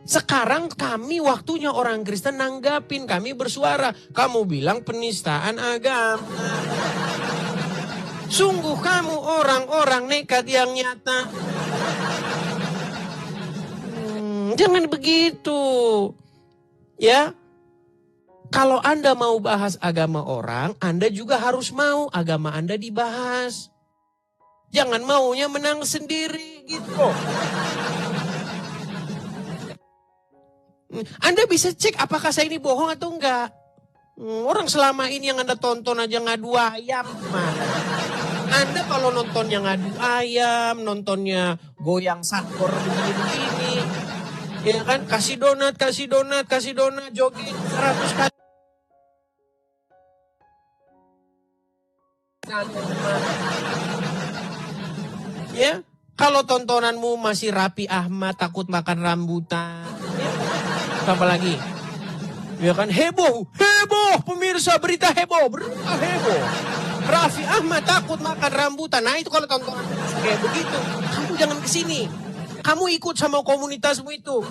Sekarang kami waktunya orang Kristen nanggapin. Kami bersuara. Kamu bilang penistaan agama. Sungguh kamu orang-orang nekat yang nyata. Jangan begitu. Ya, kalau Anda mau bahas agama orang, Anda juga harus mau agama Anda dibahas. Jangan maunya menang sendiri gitu. Anda bisa cek apakah saya ini bohong atau enggak. Orang selama ini yang Anda tonton aja ngadu ayam. Anda kalau nontonnya ngadu ayam, nontonnya goyang sakor begini-begini. Ya kan, kasih donat, joget 100 kali. Ya, kalau tontonanmu masih Raffi Ahmad takut makan rambutan. Ya. Apa lagi? Ya kan, heboh, pemirsa berita heboh. Raffi Ahmad takut makan rambutan. Nah itu kalau tontonan kayak begitu, kamu jangan kesini. Kamu ikut sama komunitasmu itu.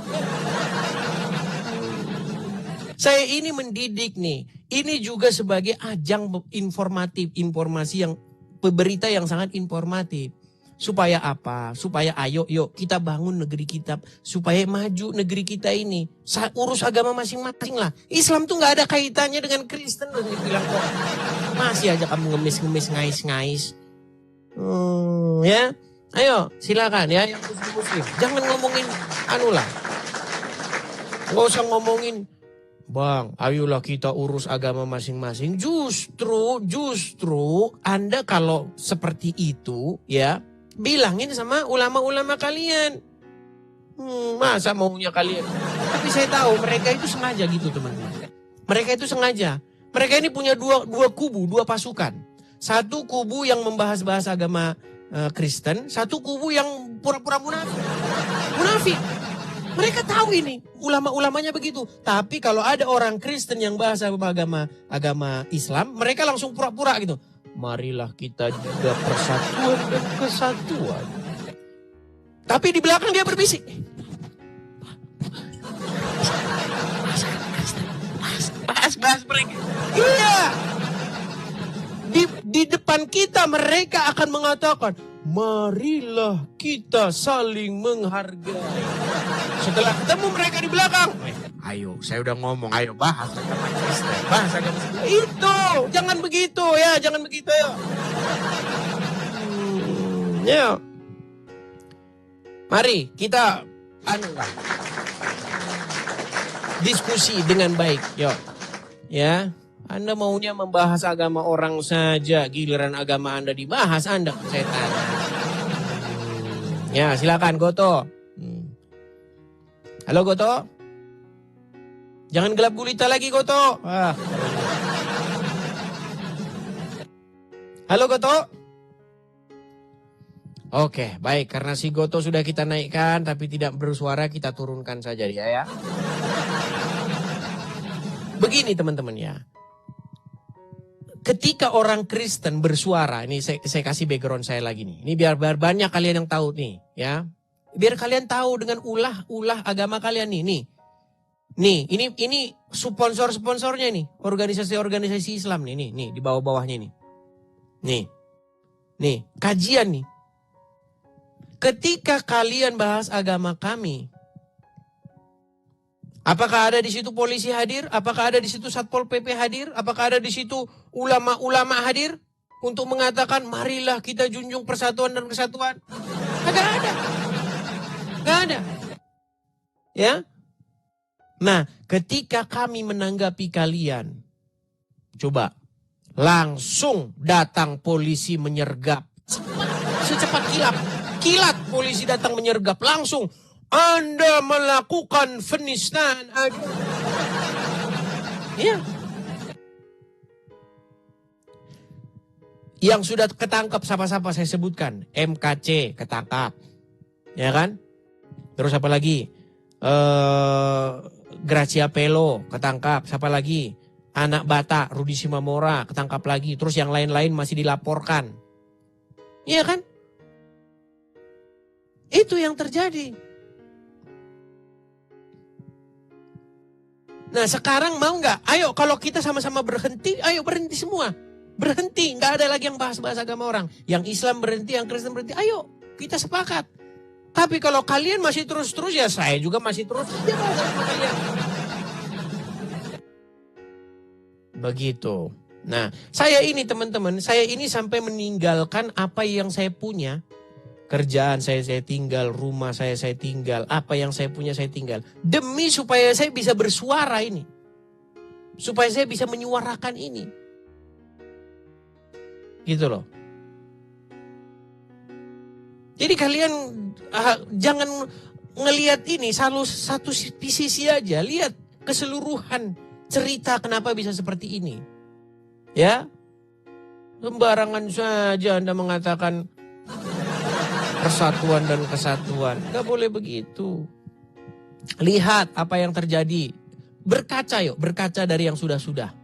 Saya ini mendidik nih. Ini juga sebagai ajang informatif. Informasi yang berita yang sangat informatif. Supaya apa? Supaya ayo yuk kita bangun negeri kita. Supaya maju negeri kita ini. Urus agama masing-masing lah. Islam tuh gak ada kaitannya dengan Kristen. Bilang kok masih aja kamu ngemis-ngemis ngais-ngais. Ya. Ayo silakan ya yang muslim. Jangan ngomongin lah. Gak usah ngomongin. Bang, ayolah kita urus agama masing-masing. Justru Anda kalau seperti itu ya, bilangin sama ulama-ulama kalian. Masa maunya kalian? Tapi saya tahu mereka itu sengaja gitu teman-teman. Mereka itu sengaja. Mereka ini punya dua kubu, dua pasukan. Satu kubu yang membahas-bahas agama Kristen, satu kubu yang pura-pura munafik. Mereka tahu ini, ulama-ulamanya begitu. Tapi kalau ada orang Kristen yang bahas agama Islam, mereka langsung pura-pura gitu. Marilah kita juga persatuan dan kesatuan. Tapi di belakang dia berbisik. Bahas mereka. Iya. Di depan kita mereka akan mengatakan, marilah kita saling menghargai. Setelah ketemu mereka di belakang, ayo saya udah ngomong, ayo bahas agama Kristen, bahas agama Islam. Itu, jangan begitu ya, jangan begitu ya. Ya. Mari kita diskusi dengan baik, yuk. Ya. Anda maunya membahas agama orang saja, giliran agama Anda dibahas, Anda setan. Ya, silakan Goto. Halo Goto. Jangan gelap gulita lagi Goto. Halo Goto. Oke, baik. Karena si Goto sudah kita naikkan tapi tidak bersuara, kita turunkan saja dia ya. Begini teman-teman ya. Ketika orang Kristen bersuara, ini saya kasih background saya lagi nih. Ini biar banyak kalian yang tahu nih ya. Biar kalian tahu dengan ulah agama kalian nih. Nih, ini sponsor-sponsornya nih. Organisasi-organisasi Islam nih, di bawah-bawahnya nih. Nih, kajian nih. Ketika kalian bahas agama kami, apakah ada di situ polisi hadir? Apakah ada di situ Satpol PP hadir? Apakah ada di situ ulama-ulama hadir untuk mengatakan marilah kita junjung persatuan dan kesatuan? Nggak ada. Ya. Nah, ketika kami menanggapi kalian, coba langsung datang polisi menyergap. Secepat kilat polisi datang menyergap langsung. Anda melakukan penistaan agama. Ya. Yang sudah ketangkap siapa-siapa saya sebutkan. MKC ketangkap. Ya kan? Terus apa lagi? Gracia Pelo ketangkap. Siapa lagi? Anak Bata, Rudi Simamora ketangkap lagi. Terus yang lain-lain masih dilaporkan. Iya kan? Itu yang terjadi. Nah sekarang mau nggak? Ayo kalau kita sama-sama berhenti, ayo berhenti semua. Berhenti, nggak ada lagi yang bahas-bahas agama orang. Yang Islam berhenti, yang Kristen berhenti, ayo kita sepakat. Tapi kalau kalian masih terus-terus ya saya juga masih terus. Ya bahas sama kalian. Begitu. Nah saya ini teman-teman, saya ini sampai meninggalkan apa yang saya punya. Kerjaan saya tinggal, rumah saya tinggal, apa yang saya punya saya tinggal. Demi supaya saya bisa bersuara ini. Supaya saya bisa menyuarakan ini. Gitu loh. Jadi kalian jangan ngelihat ini satu sisi aja. Lihat keseluruhan cerita kenapa bisa seperti ini. Ya. Sembarangan saja Anda mengatakan persatuan dan kesatuan. Gak boleh begitu. Lihat apa yang terjadi. Berkaca dari yang sudah-sudah.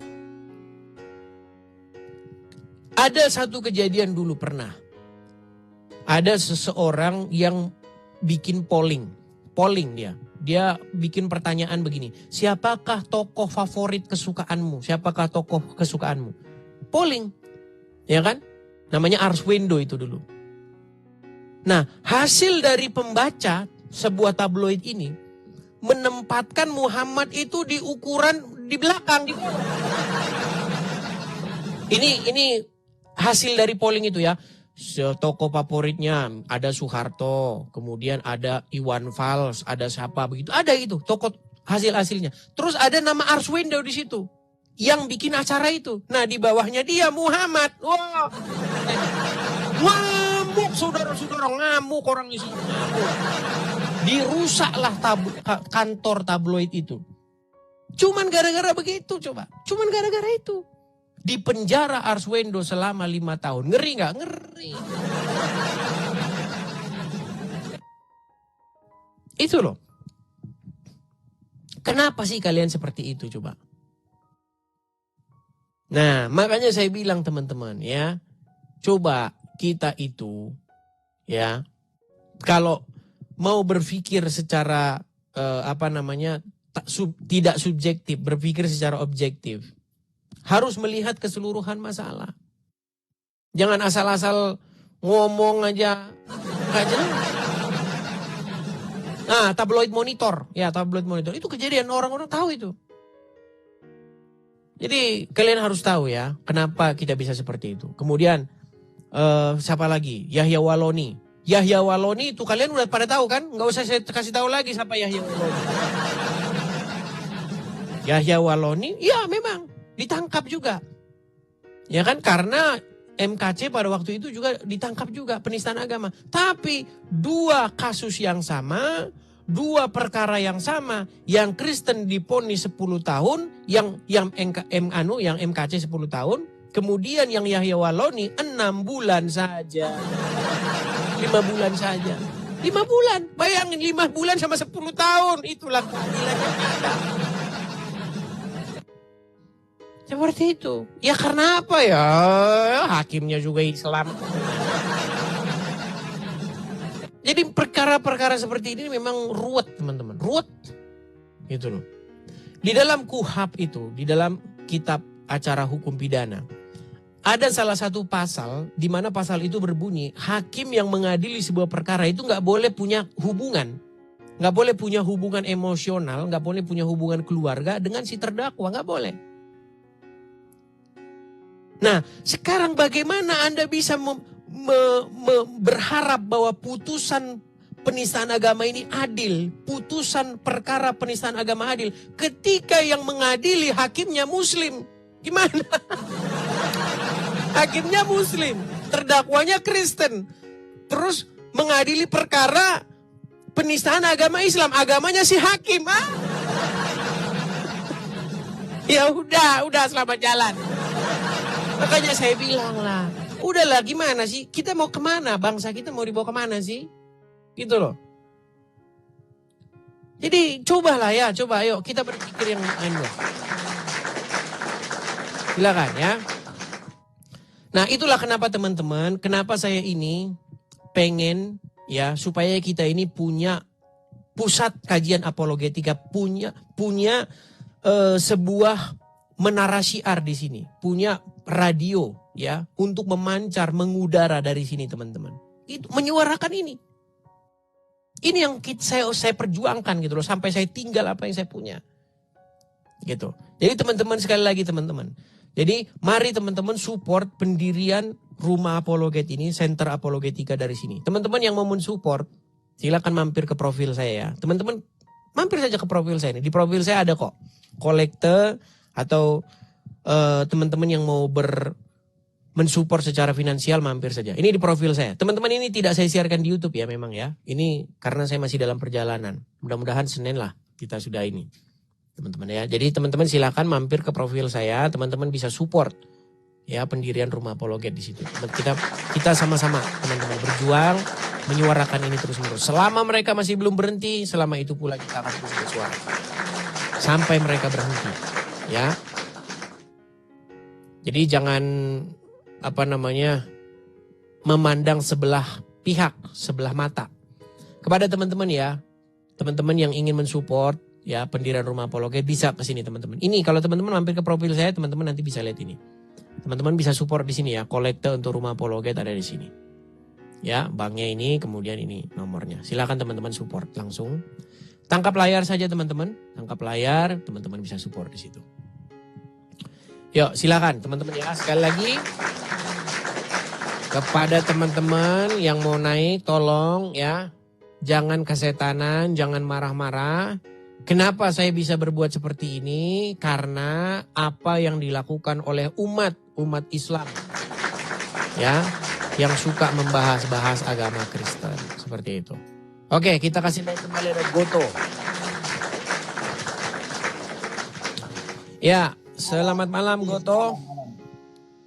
Ada satu kejadian dulu pernah. Ada seseorang yang bikin polling dia. Dia bikin pertanyaan begini. Siapakah tokoh favorit kesukaanmu? Siapakah tokoh kesukaanmu? Polling. Ya kan? Namanya Arswendo itu dulu. Nah, hasil dari pembaca sebuah tabloid ini menempatkan Muhammad itu di ukuran di belakang. Ini hasil dari polling itu ya. Tokoh favoritnya ada Soeharto, kemudian ada Iwan Fals, ada siapa begitu. Ada itu tokoh hasilnya. Terus ada nama Arswendo di situ yang bikin acara itu. Nah, di bawahnya dia Muhammad. Wah. Ngamuk saudara-saudara, ngamuk orang di sini. Dirusaklah kantor tabloid itu. Cuman gara-gara begitu coba. Cuman gara-gara itu. Di penjara Arswendo selama 5 tahun. Ngeri gak? Ngeri. Itu loh. Kenapa sih kalian seperti itu coba? Nah makanya saya bilang teman-teman ya. Coba kita itu ya. Kalau mau berpikir secara tidak subjektif. Berpikir secara objektif. Harus melihat keseluruhan masalah. Jangan asal-asal ngomong aja. Gak jelas. Nah, tabloid monitor. Ya, tabloid monitor. Itu kejadian, orang-orang tahu itu. Jadi, kalian harus tahu ya. Kenapa kita bisa seperti itu. Kemudian, siapa lagi? Yahya Waloni. Yahya Waloni itu kalian udah pada tahu kan? Nggak usah saya kasih tahu lagi siapa Yahya Waloni. Yahya Waloni, ya memang. Ditangkap juga. Ya kan karena MKC pada waktu itu juga ditangkap juga penistaan agama. Tapi 2 kasus yang sama, 2 perkara yang sama, yang Kristen diponis 10 tahun, yang MKC 10 tahun, kemudian yang Yahya Waloni 6 bulan saja. 5 bulan saja. 5 bulan. Bayangin 5 bulan sama 10 tahun. Itulah keadilan yang ada. Seperti itu. Ya karena apa ya? Hakimnya juga Islam. Jadi perkara-perkara seperti ini memang ruwet teman-teman. Ruwet. Gitu loh. Di dalam KUHP itu, di dalam kitab acara hukum pidana, ada salah satu pasal di mana pasal itu berbunyi, hakim yang mengadili sebuah perkara itu nggak boleh punya hubungan. Nggak boleh punya hubungan emosional, nggak boleh punya hubungan keluarga dengan si terdakwa, nggak boleh. Nah, sekarang bagaimana Anda bisa berharap bahwa putusan penistaan agama ini adil, putusan perkara penistaan agama adil, ketika yang mengadili hakimnya Muslim? Gimana? Hakimnya Muslim, terdakwanya Kristen, terus mengadili perkara penistaan agama Islam, agamanya si hakim, Ya udah selamat jalan. Makanya saya bilang lah, udahlah gimana sih? Kita mau kemana? Bangsa kita mau dibawa kemana sih? Gitu loh. Jadi cobalah ya, coba ayo kita berpikir yang anu. Silakan ya. Nah itulah kenapa teman-teman, kenapa saya ini pengen ya supaya kita ini punya pusat kajian apologetika, punya sebuah menara syiar di sini, punya radio ya untuk memancar, mengudara dari sini teman-teman. Itu menyuarakan ini. Ini yang saya perjuangkan gitu loh, sampai saya tinggal apa yang saya punya. Gitu. Jadi teman-teman sekali lagi teman-teman. Jadi mari teman-teman support pendirian Rumah Apologet ini, Center Apologetika dari sini. Teman-teman yang mau mensupport, silakan mampir ke profil saya ya. Teman-teman mampir saja ke profil saya ini. Di profil saya ada kok kolekte atau teman-teman yang mau mensupport secara finansial mampir saja. Ini di profil saya. Teman-teman ini tidak saya siarkan di YouTube ya memang ya. Ini karena saya masih dalam perjalanan. Mudah-mudahan Senin lah kita sudah ini. Teman-teman ya. Jadi teman-teman silakan mampir ke profil saya. Teman-teman bisa support ya pendirian Rumah Apologet di situ. Kita sama-sama teman-teman berjuang menyuarakan ini terus-menerus. Selama mereka masih belum berhenti, selama itu pula kita akan terus bersuara. Sampai mereka berhenti. Ya. Jadi jangan memandang sebelah pihak, sebelah mata. Kepada teman-teman ya, teman-teman yang ingin mensupport ya pendirian Rumah Apologet bisa ke sini teman-teman. Ini kalau teman-teman mampir ke profil saya, teman-teman nanti bisa lihat ini. Teman-teman bisa support di sini ya, kolekte untuk Rumah Apologet ada di sini. Ya, banknya ini, kemudian ini nomornya. Silakan teman-teman support langsung. Tangkap layar saja teman-teman, tangkap layar, teman-teman bisa support di situ. Yuk silakan teman-teman ya, sekali lagi kepada teman-teman yang mau naik tolong ya, jangan kesetanan, jangan marah-marah. Kenapa saya bisa berbuat seperti ini? Karena apa yang dilakukan oleh umat Islam ya, yang suka membahas-bahas agama Kristen seperti itu. Oke, kita kasih naik kembali ada Goto. Ya. Selamat malam Goto.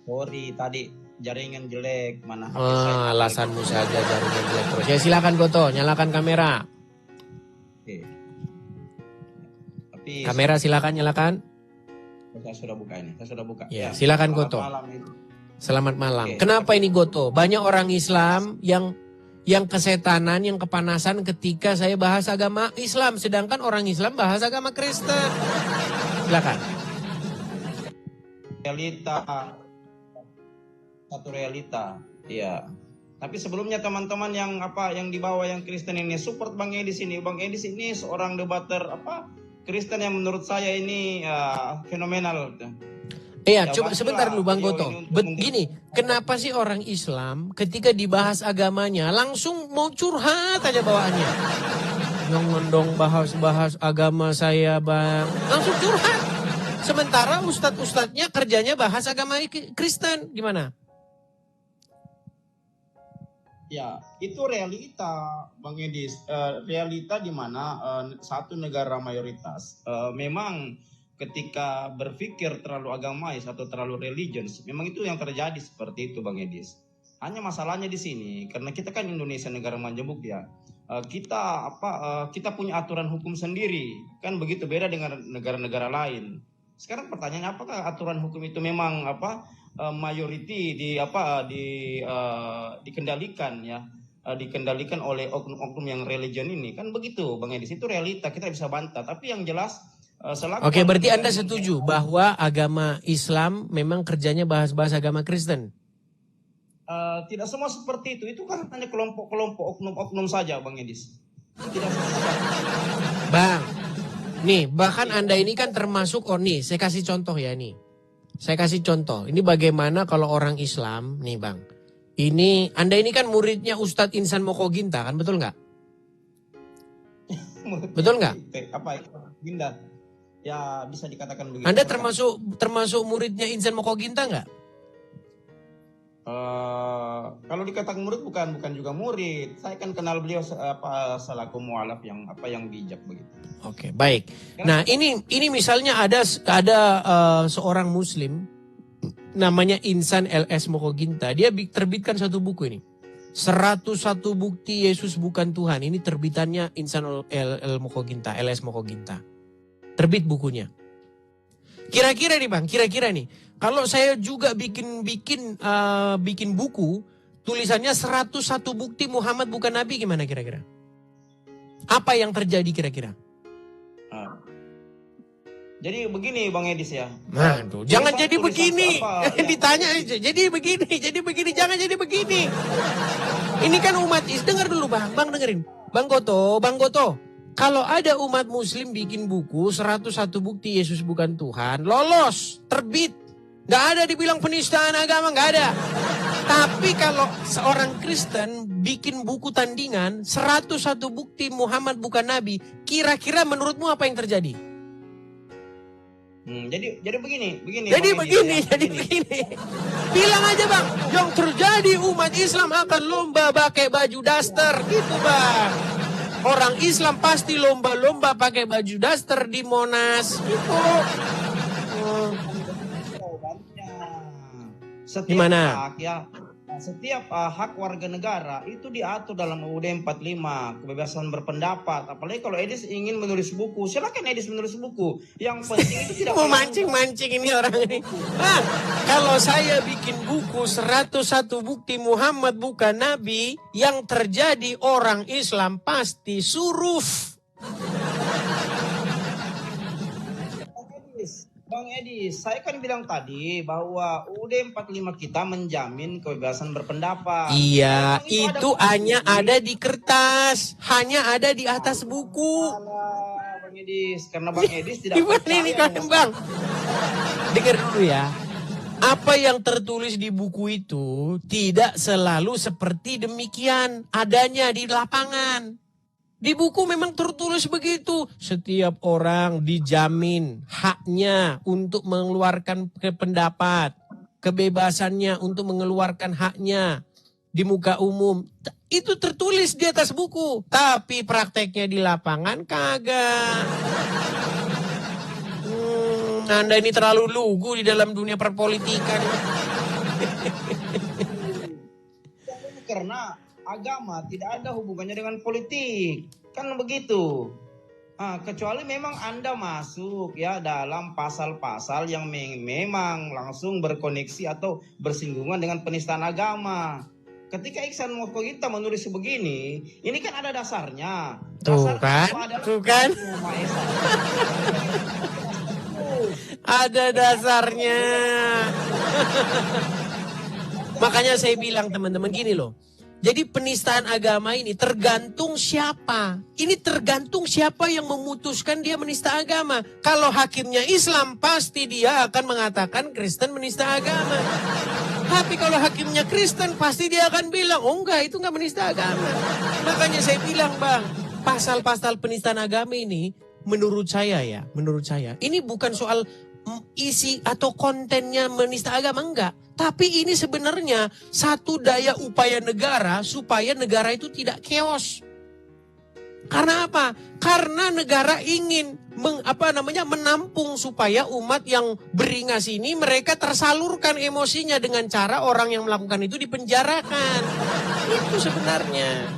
Sorry tadi jaringan jelek mana HP alasanmu saja jaringan jelek terus. Ya silakan Goto, nyalakan kamera. Oke. Tapi kamera silakan nyalakan. Saya sudah buka ini, saya sudah buka. Ya, silakan Goto. Selamat malam. Oke. Kenapa ini Goto? Banyak orang Islam yang kesetanan, yang kepanasan ketika saya bahas agama Islam, sedangkan orang Islam bahas agama Kristen. Silakan. Satu realita, ya. Tapi sebelumnya teman-teman yang di bawah yang Kristen ini support Bang Edi sini. Bang Edi sini seorang debater Kristen yang menurut saya ini fenomenal. Iya, coba sebentar dulu Bang Goto. Begini, kenapa sih orang Islam ketika dibahas agamanya langsung mau curhat aja bawaannya? Yang bahas agama saya Bang, langsung curhat. Sementara ustadz-ustadznya kerjanya bahas agama Kristen, gimana? Ya, itu realita, Bang Edis. Realita di mana satu negara mayoritas memang ketika berpikir terlalu agamais atau terlalu religious, memang itu yang terjadi seperti itu, Bang Edis. Hanya masalahnya di sini karena kita kan Indonesia negara manjemuk ya. Kita punya aturan hukum sendiri. Kan begitu, beda dengan negara-negara lain. Sekarang pertanyaannya, apakah aturan hukum itu memang mayoriti dikendalikan ya? Dikendalikan oleh oknum-oknum yang religion ini. Kan begitu Bang Edis, itu realita, kita bisa bantah. Tapi yang jelas Oke, berarti Anda setuju bahwa agama Islam memang kerjanya bahas-bahas agama Kristen? Tidak semua seperti itu kan hanya kelompok-kelompok oknum-oknum saja Bang Edis. Tidak Bang, nih bahkan Anda ini kan termasuk, nih saya kasih contoh ya nih. Saya kasih contoh, ini bagaimana kalau orang Islam, nih Bang. Ini, Anda ini kan muridnya Ustadz Insan Mokoginta kan, betul nggak? Betul nggak? Apa itu? Ginda. Ya bisa dikatakan begitu. Anda termasuk muridnya Insan Mokoginta nggak? Kalau dikatakan murid bukan juga murid. Saya kan kenal beliau selaku mualaf yang bijak begitu. Oke, baik. Nah, ini misalnya ada seorang muslim namanya Insan LS Mokoginta. Dia terbitkan satu buku ini. 101 bukti Yesus bukan Tuhan. Ini terbitannya Insan LS Mokoginta. Terbit bukunya. Kira-kira nih Bang, nih. Kalau saya juga bikin buku, tulisannya 101 bukti Muhammad bukan Nabi, gimana kira-kira? Apa yang terjadi kira-kira? Jadi begini Bang Edis ya. Nah, tuh, jangan jadi begini. Ditanya jadi begini, jangan jadi begini. Ini kan umat dengar dulu Bang dengerin. Bang Goto. Kalau ada umat muslim bikin buku 101 bukti Yesus bukan Tuhan, lolos, terbit. Gak ada dibilang penistaan agama, gak ada. Tapi kalau seorang Kristen bikin buku tandingan 101 bukti Muhammad bukan Nabi, kira-kira menurutmu apa yang terjadi? Jadi begini. Jadi begini. Bilang aja Bang, yang terjadi umat Islam akan lomba pakai baju daster gitu Bang. Orang Islam pasti lomba-lomba pakai baju daster di Monas gitu. Setiap hak warga negara itu diatur dalam UUD 45, kebebasan berpendapat. Apalagi kalau Edis ingin menulis buku, silakan Edis menulis buku. Yang penting itu tidak mau mancing ini orang ini. Kalau saya bikin buku 101 bukti Muhammad bukan Nabi, yang terjadi orang Islam pasti suruf. Bang Edis, saya kan bilang tadi bahwa UUD 45 kita menjamin kebebasan berpendapat. Iya, itu hanya ada di kertas, hanya ada di atas buku. Bang Edis, karena Bang Edis tidak ini kan Bang. Dengar dulu ya. Apa yang tertulis di buku itu tidak selalu seperti demikian adanya di lapangan. Di buku memang tertulis begitu. Setiap orang dijamin haknya untuk mengeluarkan pendapat. Kebebasannya untuk mengeluarkan haknya di muka umum. Itu tertulis di atas buku. Tapi prakteknya di lapangan kagak. Anda ini terlalu lugu di dalam dunia perpolitikan. Karena agama tidak ada hubungannya dengan politik, kan begitu. Kecuali memang Anda masuk ya dalam pasal-pasal yang memang langsung berkoneksi atau bersinggungan dengan penistaan agama. Ketika Insan Mokoginta menulis begini, ini kan ada dasarnya. Tuh kan? Ada dasarnya. Makanya saya bilang teman-teman gini loh. Jadi penistaan agama ini tergantung siapa. Ini tergantung siapa yang memutuskan dia menista agama. Kalau hakimnya Islam pasti dia akan mengatakan Kristen menista agama. Tapi kalau hakimnya Kristen pasti dia akan bilang, oh enggak, itu enggak menista agama. Makanya saya bilang Bang, pasal-pasal penistaan agama ini menurut saya ini bukan soal isi atau kontennya menista agama, enggak. Tapi ini sebenarnya satu daya upaya negara supaya negara itu tidak chaos. Karena apa? Karena negara ingin menampung supaya umat yang beringas ini mereka tersalurkan emosinya dengan cara orang yang melakukan itu dipenjarakan. Itu sebenarnya.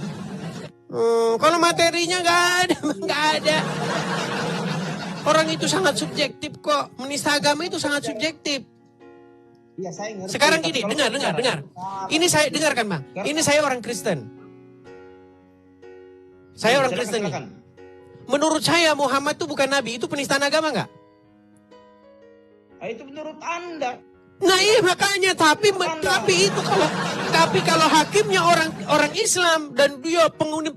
Kalau materinya nggak ada. Orang itu sangat subjektif kok. Menista agama itu sangat subjektif. Iya, saya ngerti. Sekarang Tapi gini, kalau dengar. Ini saya dengarkan, Bang. Ini saya orang Kristen. Saya orang Kristen nih. silakan. Menurut saya Muhammad itu bukan nabi, itu penistaan agama nggak? Itu menurut Anda. Nah iya makanya, tapi kalau hakimnya orang Islam dan dia penghuni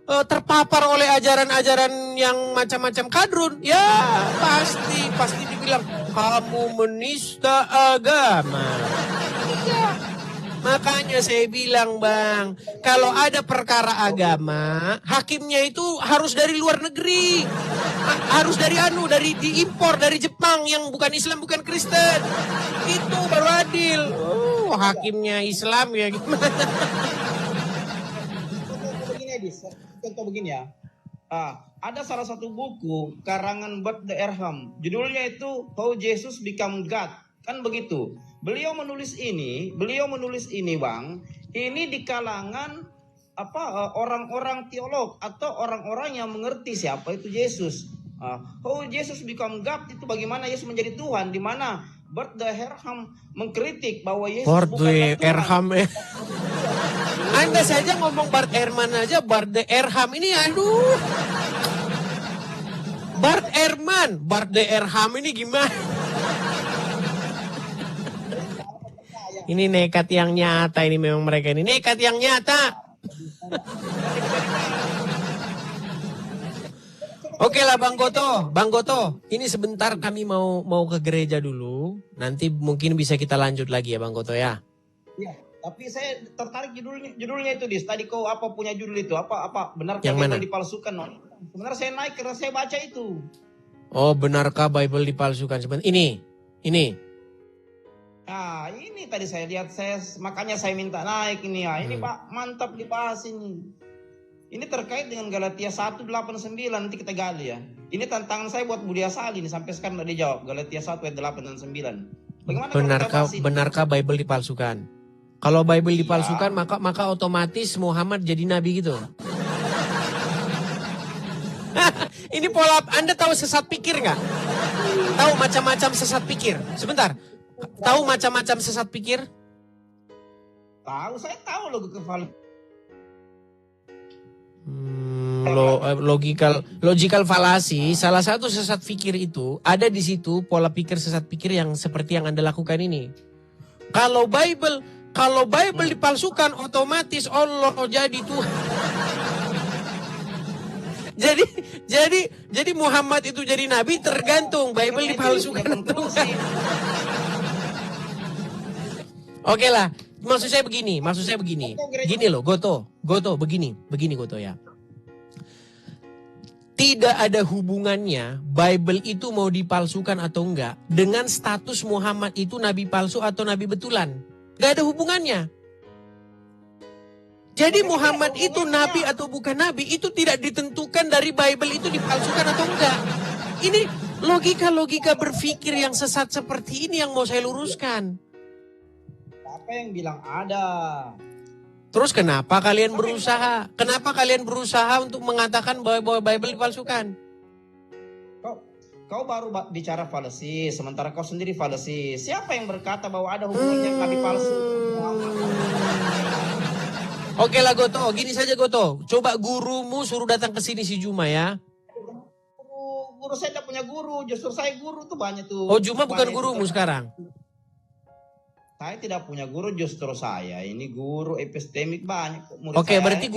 terpapar oleh ajaran-ajaran yang macam-macam kadrun, ya pasti dibilang kamu menista agama. Iya. Makanya saya bilang, Bang, kalau ada perkara agama, hakimnya itu harus dari luar negeri. Harus dari diimpor dari Jepang yang bukan Islam, bukan Kristen. Itu baru adil. Hakimnya Islam ya gimana? Contoh begini ya. Ada salah satu buku karangan Bart de Erham. Judulnya itu How Jesus Become God. Kan begitu. Beliau menulis ini Bang, ini di kalangan orang-orang teolog atau orang-orang yang mengerti siapa itu Yesus. How Jesus become God itu bagaimana Yesus menjadi Tuhan, di mana Bart de Erham mengkritik bahwa Yesus bukanlah Tuhan. Erham ya. Anda saja ngomong Bart Ehrman aja, Bart de Erham ini aduh. Bart Ehrman, Bart de Erham ini gimana? Ini nekat yang nyata, ini memang mereka ini nekat yang nyata. Oke lah Bang Goto, ini sebentar kami mau ke gereja dulu. Nanti mungkin bisa kita lanjut lagi ya Bang Goto ya. Iya, tapi saya tertarik judulnya itu tadi kau punya judul itu apa benar yang mana? Bible dipalsukan? Sebenarnya saya naik karena saya baca itu. Oh, benarkah Bible dipalsukan? Ini. Ini tadi saya lihat, makanya saya minta naik ini ya. Ini Pak, mantap dibahas ini. Ini terkait dengan Galatia 1:8-9, nanti kita gali ya. Ini tantangan saya buat Budia Sali ini, sampai sekarang tidak dijawab. Galatia 1:8-9. Bagaimana Benarkah Bible dipalsukan? Kalau Bible dipalsukan maka otomatis Muhammad jadi nabi gitu. Ini pola, Anda tahu sesat pikir nggak? Tahu macam-macam sesat pikir? Sebentar. Tahu macam-macam sesat pikir? Saya tahu logical falasi. Salah satu sesat pikir itu ada di situ, pola pikir sesat pikir yang seperti yang Anda lakukan ini. Kalau Bible dipalsukan, otomatis Allah jadi Tuhan. Jadi Muhammad itu jadi nabi tergantung Bible dipalsukan atau enggak. Oke lah, maksud saya begini. Gini loh, Goto, begini Goto ya. Tidak ada hubungannya Bible itu mau dipalsukan atau enggak dengan status Muhammad itu nabi palsu atau nabi betulan. Gak ada hubungannya. Jadi Muhammad itu nabi atau bukan nabi itu tidak ditentukan dari Bible itu dipalsukan atau enggak. Ini logika berpikir yang sesat seperti ini yang mau saya luruskan. Apa yang bilang ada? Terus kenapa kalian berusaha? Kenapa kalian berusaha untuk mengatakan bahwa Bible dipalsukan? Kau baru bicara falasi, sementara kau sendiri falasi. Siapa yang berkata bahwa ada hubungannya nabi palsu? Oke lah Goto, gini saja Goto. Coba gurumu suruh datang ke sini si Juma ya. Guru saya tidak punya guru, justru saya guru tuh banyak tuh. Oh Juma bukan gurumu sekarang? Saya tidak punya guru, justru saya ini guru epistemik banyak. Oke, berarti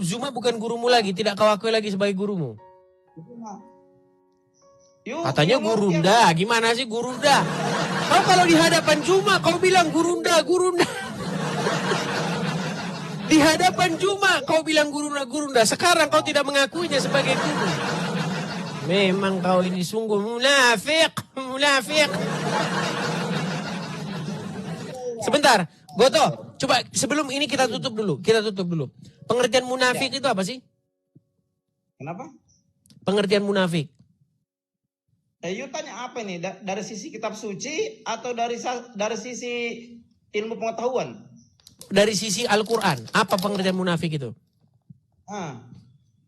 Zuma bukan gurumu lagi, tidak kau akui lagi sebagai gurumu. Katanya Gurunda, gimana sih Gurunda? Kau kalau di hadapan Juma kau bilang Gurunda. Di hadapan Juma kau bilang Gurunda. Sekarang kau tidak mengakuinya sebagai guru. Memang kau ini sungguh munafik. Sebentar, Goto, coba sebelum ini kita tutup dulu. Pengertian munafik itu apa sih? Kenapa? Pengertian munafik. You tanya apa ini? Dari sisi kitab suci atau dari sisi ilmu pengetahuan? Dari sisi Al-Quran, apa pengertian munafik itu?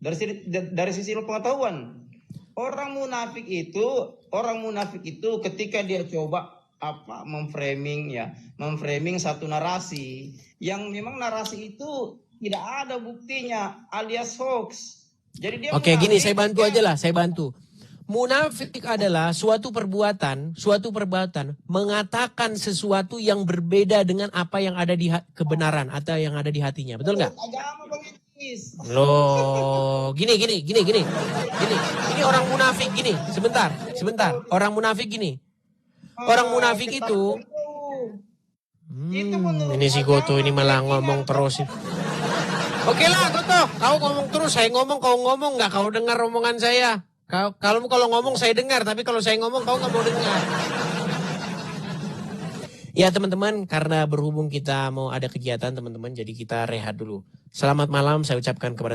Dari sisi ilmu pengetahuan. Orang munafik itu ketika dia coba memframing satu narasi yang memang narasi itu tidak ada buktinya, alias hoax. Jadi dia Oke, gini munafik, saya bantu aja lah, saya bantu. Munafik adalah suatu perbuatan mengatakan sesuatu yang berbeda dengan apa yang ada di kebenaran atau yang ada di hatinya. Betul nggak? agama Bang Idris. Loh, gini. Ini orang munafik gini. Sebentar. Orang munafik gini. Orang munafik itu ini si Goto ini malah ngomong terus. Oke lah Goto, kau ngomong terus, saya ngomong, kau ngomong nggak? Kau dengar omongan saya? Kalau ngomong saya dengar, tapi kalau saya ngomong kau nggak mau dengar. Ya teman-teman, karena berhubung kita mau ada kegiatan teman-teman, jadi kita rehat dulu. Selamat malam saya ucapkan kepada